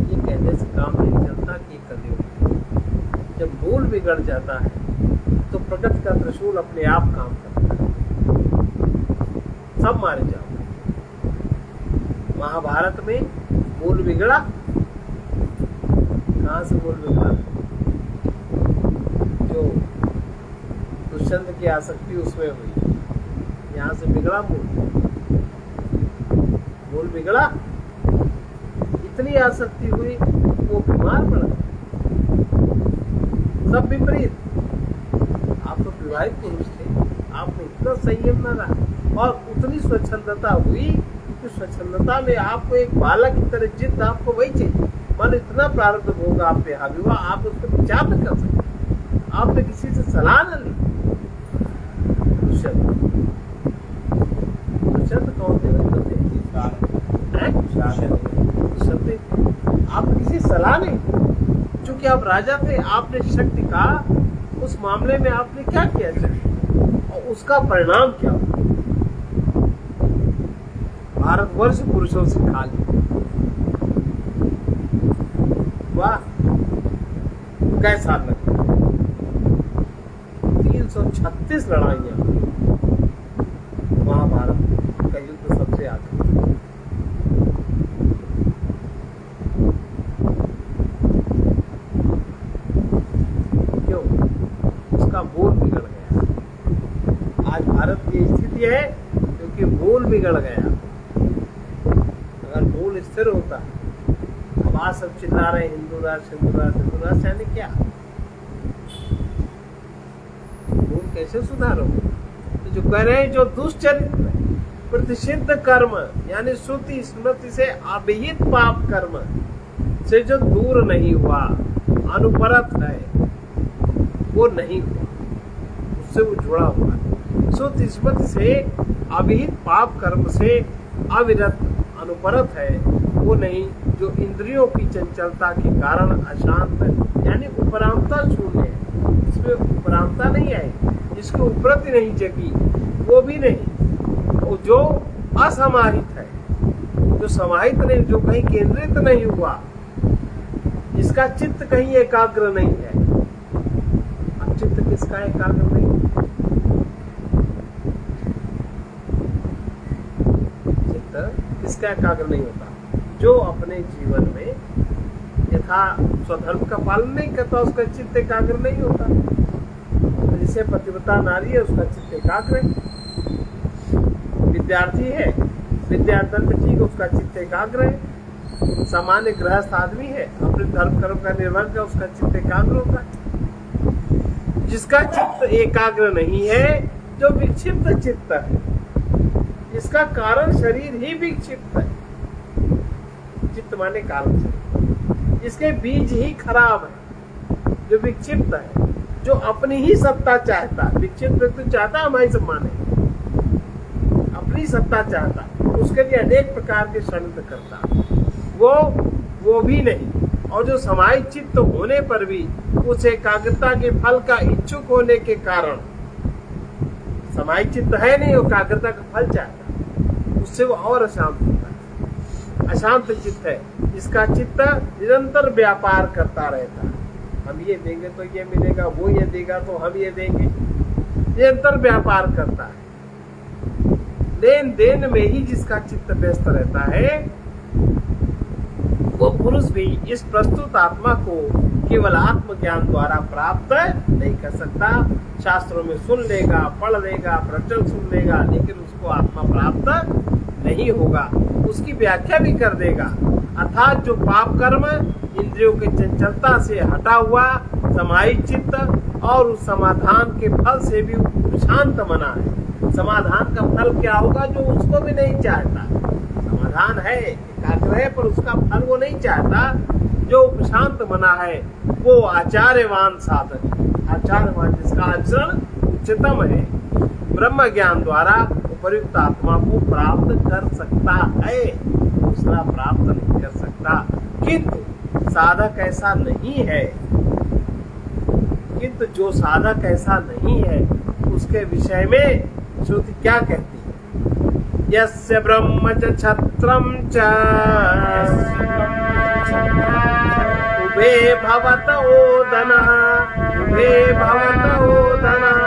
ये कहने से काम नहीं चलता कि कलयुग जब मूल बिगड़ जाता है तो प्रकृति का त्रिशूल अपने आप काम करता है, सब मारे जाओ। महाभारत में मूल बिगड़ा, कहां से मूल बिगड़ा? जो दुष्यंत की आसक्ति उसमें हुई, यहां से बिगड़ा मूल बिगड़ा। इतनी आसक्ति हुई वो बीमार पड़ा, सब विपरीत। आप तो विवाहित पुरुष थे, आपने इतना संयम न रहा और उतनी स्वच्छंदता हुई कि स्वच्छंदता में आपको एक बालक की तरह जिद आपको वही चाहिए। मान इतना प्रारब्ध होगा आप पे हावी हुआ, आप उस पर विचार न कर सकते, आपने किसी से सलाह न ली। दुष्यंत कौन थे? आप किसी सलाह नहीं, चूंकि आप राजा थे, आपने शक्ति का उस मामले में आपने क्या किया और उसका परिणाम क्या हुआ? भारतवर्ष पुरुषों से खा लिया। वाह, कैसा लगा? 336 लड़ाइयां महाभारत का युद्ध सबसे आगे। क्यों? उसका मूल बिगड़ गया। आज भारत की स्थिति है क्योंकि मूल बिगड़ गया। अगर मूल स्थिर होता, अब आज सब चिल्ला रहे हिंदू राष्ट्र हिंदू राष्ट्र हिंदू राष्ट्र, यानी क्या? मूल कैसे सुधारो? तो जो कह रहे हैं जो दुष्चरित्र प्रतिषिद्ध कर्म यानी श्रुति स्मृति से अभिहित पाप कर्म से जो दूर नहीं हुआ, अनुपरत है, वो नहीं हुआ, उससे वो जुड़ा हुआ है। श्रुति स्मृति से अभिहित पाप कर्म से अविरत अनुपरत है, वो नहीं जो इंद्रियों की चंचलता के कारण अशांत यानी उपरामता शून्य है, इसमें उपरामता नहीं आई, जिसके उपरत नहीं जगी वो भी नहीं, वो जो असमाहित है, जो समाहित नहीं, जो कहीं केंद्रित नहीं हुआ, जिसका चित्त कहीं एकाग्र नहीं है। अब चित्त किसका एकाग्र नहीं? किसका एकाग्र नहीं होता? जो अपने जीवन में यथा स्वधर्म का पालन नहीं करता, उसका चित्त एकाग्र नहीं होता। जिसे पतिव्रता नारी है उसका चित्त एकाग्र है। विद्यार्थी है, विद्यार्थन में ठीक, उसका चित्त एकाग्र है। सामान्य गृहस्थ आदमी है, अपने धर्म कर्म का निर्वहन कर, उसका चित्त एकाग्र होता है। जिसका चित्त एकाग्र नहीं है, जो विक्षिप्त चित्त है, इसका कारण शरीर ही विक्षिप्त है। चित्त माने कारण शरीर, इसके बीज ही खराब है, जो विक्षिप्त है, जो अपनी ही सत्ता चाहता है। विक्षिप्त व्यक्ति चाहता हमारी सम्मान है, अपनी सत्ता चाहता, उसके लिए अनेक प्रकार के षड्यंत्र करता, वो भी नहीं। और जो समाहित चित्त होने पर भी उस एकाग्रता के फल का इच्छुक होने के कारण, समाहित चित्त है नहीं, एकाग्रता का फल चाहता, उससे वो और अशांत होता है। अशांत चित्त है जिसका चित्त निरंतर व्यापार करता रहता है। हम ये देंगे तो ये मिलेगा, वो ये देगा तो हम ये देंगे, निरंतर व्यापार करता है। लेन देन में ही जिसका चित्त व्यस्त रहता है, वो पुरुष भी इस प्रस्तुत आत्मा को केवल आत्मज्ञान द्वारा प्राप्त नहीं कर सकता। शास्त्रों में सुन लेगा, पढ़ लेगा, प्रवचन सुन लेगा, लेकिन उसको आत्मा प्राप्त नहीं होगा उसकी व्याख्या भी कर देगा। अर्थात जो पाप कर्म इंद्रियों की चंचलता से हटा हुआ समाहित चित्त और उस समाधान के फल से भी शांत मना है। समाधान का फल क्या होगा जो उसको भी नहीं चाहता। समाधान है, एकाग्र है, पर उसका फल वो नहीं चाहता। जो शांत मना है वो आचार्यवान साधक, आचार्यवान जिसका आचरण उच्चतम है, ब्रह्म ज्ञान द्वारा उपयुक्त आत्मा को प्राप्त कर सकता है, दूसरा प्राप्त नहीं कर सकता। किंतु साधक ऐसा नहीं है, किंतु जो साधक ऐसा नहीं है उसके विषय में श्रुति क्या कहती है? यस्य ब्रह्म च छत्रम च उभे भवत ओदनः, उभे भवत ओदनः,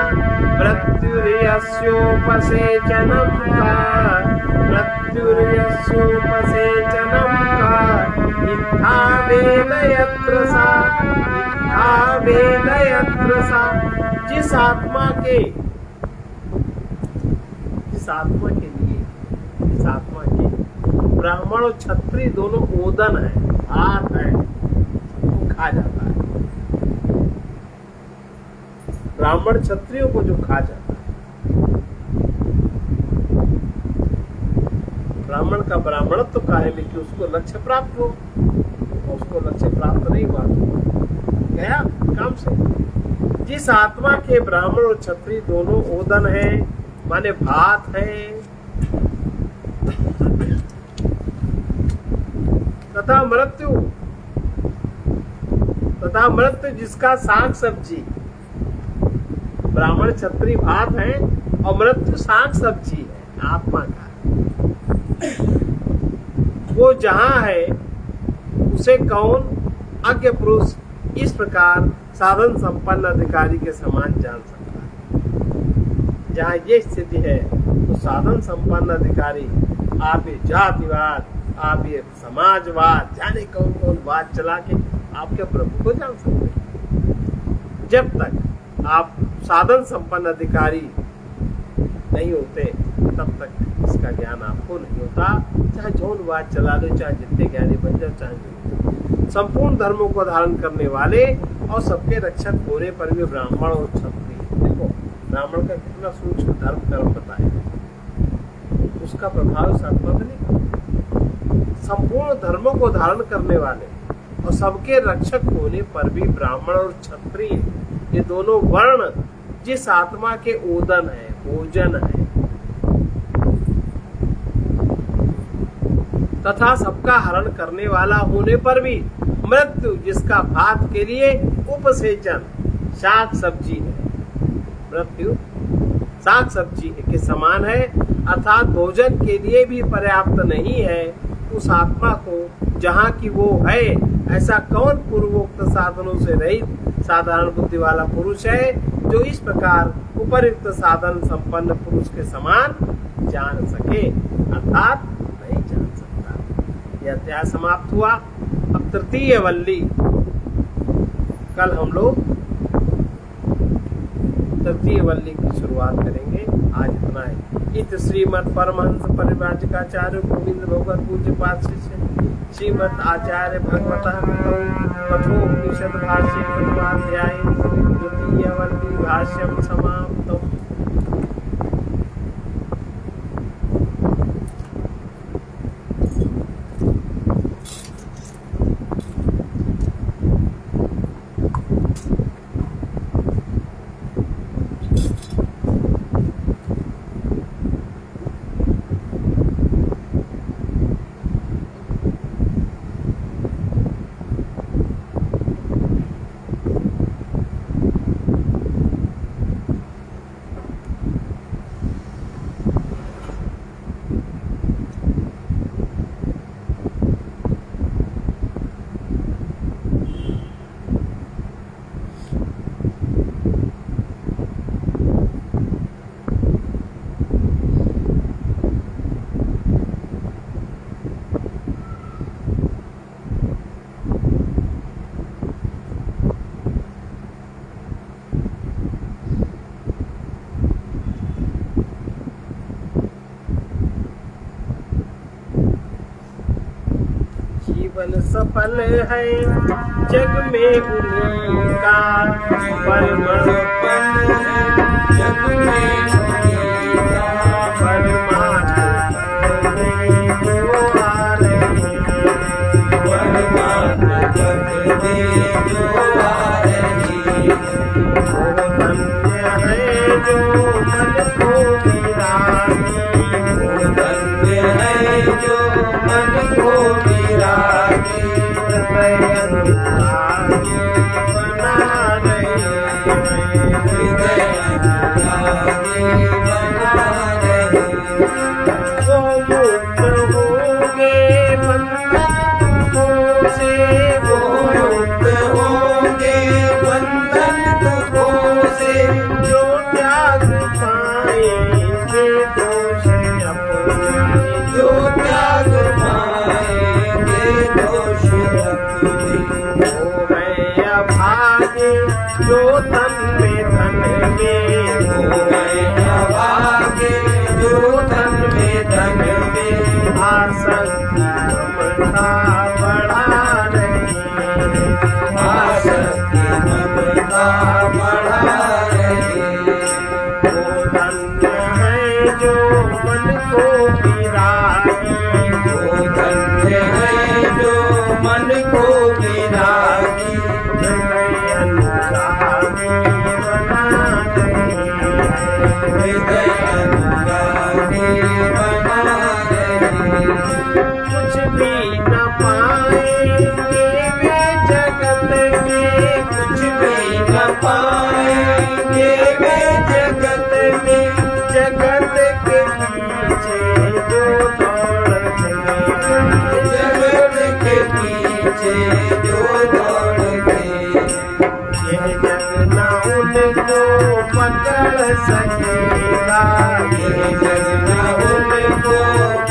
मृत्युर्यस्योपसेचनं का, मृत्युर्यस्योपसेचनं का, इत्था वेद यत्र सा, इत्था वेद यत्र सा। जिस आत्मा के लिए, जिस आत्मा के ब्राह्मण और क्षत्रिय दोनों ओदन है, हाथ है, वो खा जाता है। ब्राह्मण क्षत्रियों को जो खा जाता है, ब्राह्मण का ब्राह्मणत्व का है, लेकिन उसको लक्ष्य प्राप्त हो, उसको लक्ष्य प्राप्त नहीं हुआ, गया काम से। जिस आत्मा के ब्राह्मण और क्षत्रिय दोनों ओदन है, माने भात है, तथा मृत्यु जिसका साग सब्जी, ब्राह्मण क्षत्रिय भात है और मृत्यु साग सब्जी है आत्मा का, वो जहां है उसे कौन अज्ञ पुरुष इस प्रकार साधन संपन्न अधिकारी के समान जान सकता है। जहां ये स्थिति है तो साधन संपन्न अधिकारी आप ये जातिवाद, आप ये समाजवाद, जाने कौन कौन बात चला के आपके प्रभु को जान सकते हैं। जब तक आप साधन संपन्न अधिकारी नहीं होते तब तक इसका ज्ञान आपको नहीं होता। चाहे जौन बात चला लो, चाहे जितने ज्ञानी बन जाओ, चाहे संपूर्ण धर्मों को धारण करने वाले और सबके रक्षक होने पर भी ब्राह्मण और क्षत्रिय, देखो ब्राह्मण का कितना सूक्ष्म धर्म कर्म बताया, उसका प्रभाव इस आत्मा में नहीं। संपूर्ण धर्मों को धारण करने वाले और सबके रक्षक होने पर भी ब्राह्मण और क्षत्रिय ये दोनों वर्ण जिस आत्मा के ओदन है, भोजन है, तथा सबका हरण करने वाला होने पर भी मृत्यु जिसका भात के लिए उपसेचन शाक सब्जी है, मृत्यु साग सब्जी के समान है, अर्थात भोजन के लिए भी पर्याप्त नहीं है। उस आत्मा को जहाँ की वो है, ऐसा कौन पूर्वोक्त साधनों से रहित साधारण बुद्धि वाला पुरुष है जो इस प्रकार उपयुक्त साधन संपन्न पुरुष के समान जान सके, अर्थात नहीं जान सकता। यह अध्याय समाप्त हुआ। अब तृतीय वल्ली, कल हम लोग तृतीय वल्ली की शुरुआत करेंगे। आज इतना है। इत श्रीमद परमहंस परिव्राजकाचार्य गोविंद भगवत पूज्य पाद शिष्य श्रीमद आचार्य भगवत कठोपनिषद भाष्य प्रथमाध्याय द्वितीय वल्ली भाष्यम समाप्तम्। जीवन सफल है, जग में उन्हीं का परमात्मा है, जग में उन्हीं का परमात्मा है जो आ रहे हैं, परमात्मा है जो आ रहे हैं। वो धन्य है जो मन को विरागी, वो धन्य है जो मन को विरागी, हृदय अनुरागी बना रहे हैं, हृदय अनुरागी बना रहे हैं। वो मुक्त होंगे बंधन दुखों से, वो मुक्त होंगे बंधन दुखों से, जो त्याग पाएंगे दोष अपने, जो त्याग पाएंगे दोष अपने। वो है अभागे जो तन में धन में, वो है अभागे जो तन में धन में, आसक्ति ममता बढ़ा रही है, आसक्ति ममता बढ़ा रही है। वो धन्य है जो मन को विरागी, वो धन्य है जो मन को विरागी, हृदय अनुरागी बना रहे हैं, हृदय अनुरागी बना रहे हैं। कुछ भी न पाएंगे वे जगत में, कुछ भी न पाएंगे वे जगत में, जगत के पीछे जो दौड़ते हैं, जगत के पीछे जो दौड़ते हैं। यह जग न उनको पकड़ सकेगा, यह जग न उनको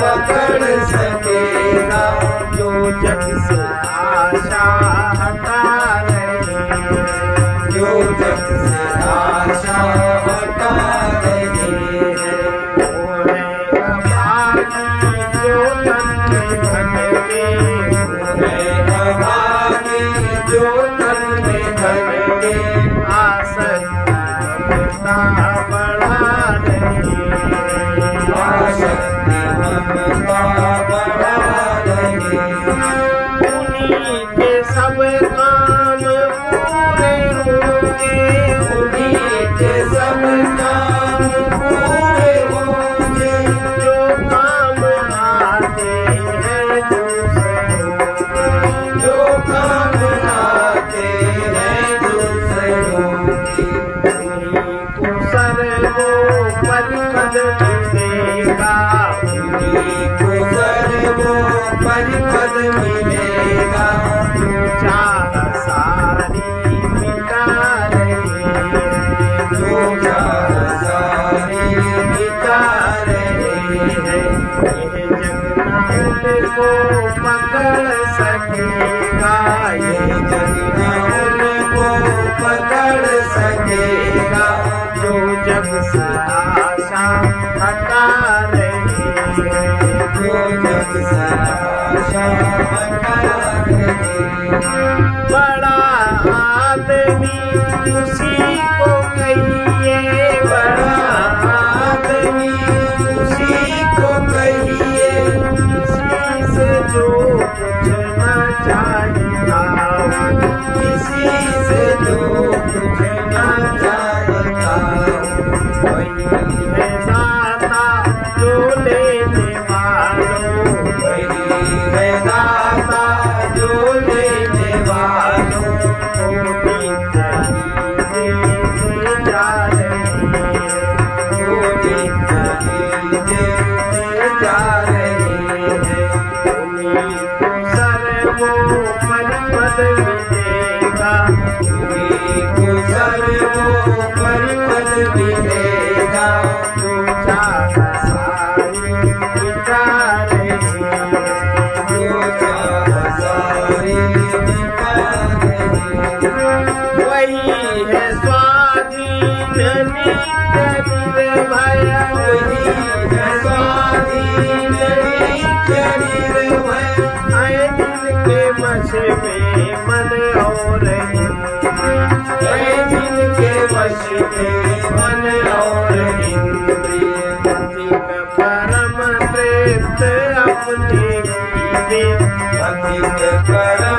पकड़ सकेगा, जो जग से आशा हटा रहे हैं, जो जग से आशा हटा रहे हैं। वो है अभागी जो तन में धन में, वो है अभागी जो तन में धन में, आसक्ति ममता बढ़ा रही है, आसक्ति ममता बढ़ा रही है। उन्हीं के सब काम पूरे होंगे, उन्हीं के सब काम पूरे होंगे, जो काम आते हैं दूसरों के, जो काम आते हैं दूसरों के। उन्हीं को सर्वोपरि पद मिलेगा, उन्हीं को सर्वोपरि पद मिलेगा, जो चाह सारी मिटा रहे हैं, जो चाह सारी मिटा रहे हैं। यह जग न उनको पकड़ सकेगा, यह जग न उनको पकड़ सकेगा, जो जग से आशा हटा रहे हैं, जो जग से आशा हटा रहे हैं। बड़ा आदमी उसी को कहिए, बड़ा आदमी उसी को कहिए, किसी से जो पूछना चाहता, किसी से जो पूछना चाहता, वही है दाता जो लेने वालों, वही है दाता जो लेने वालों, कोटि खरीदे जा रहे हैं, कोटि खरीदे जा रहे हैं। उन्हीं को सर्वोपरि पद मिलेगा, उन्हीं को सर्वोपरि पद मिलेगा, जो चाह सारी मिटा रहे हैं, जो चाह सारी मिटा रहे हैं। वही है स्वाधीन नित्य निर्भय, वही है स्वाधीन नित्य निर्भय, आए जिनके वश में मन और इंद्रिय। अधिक परम तृप्त अपने कीजिए, अधिक परम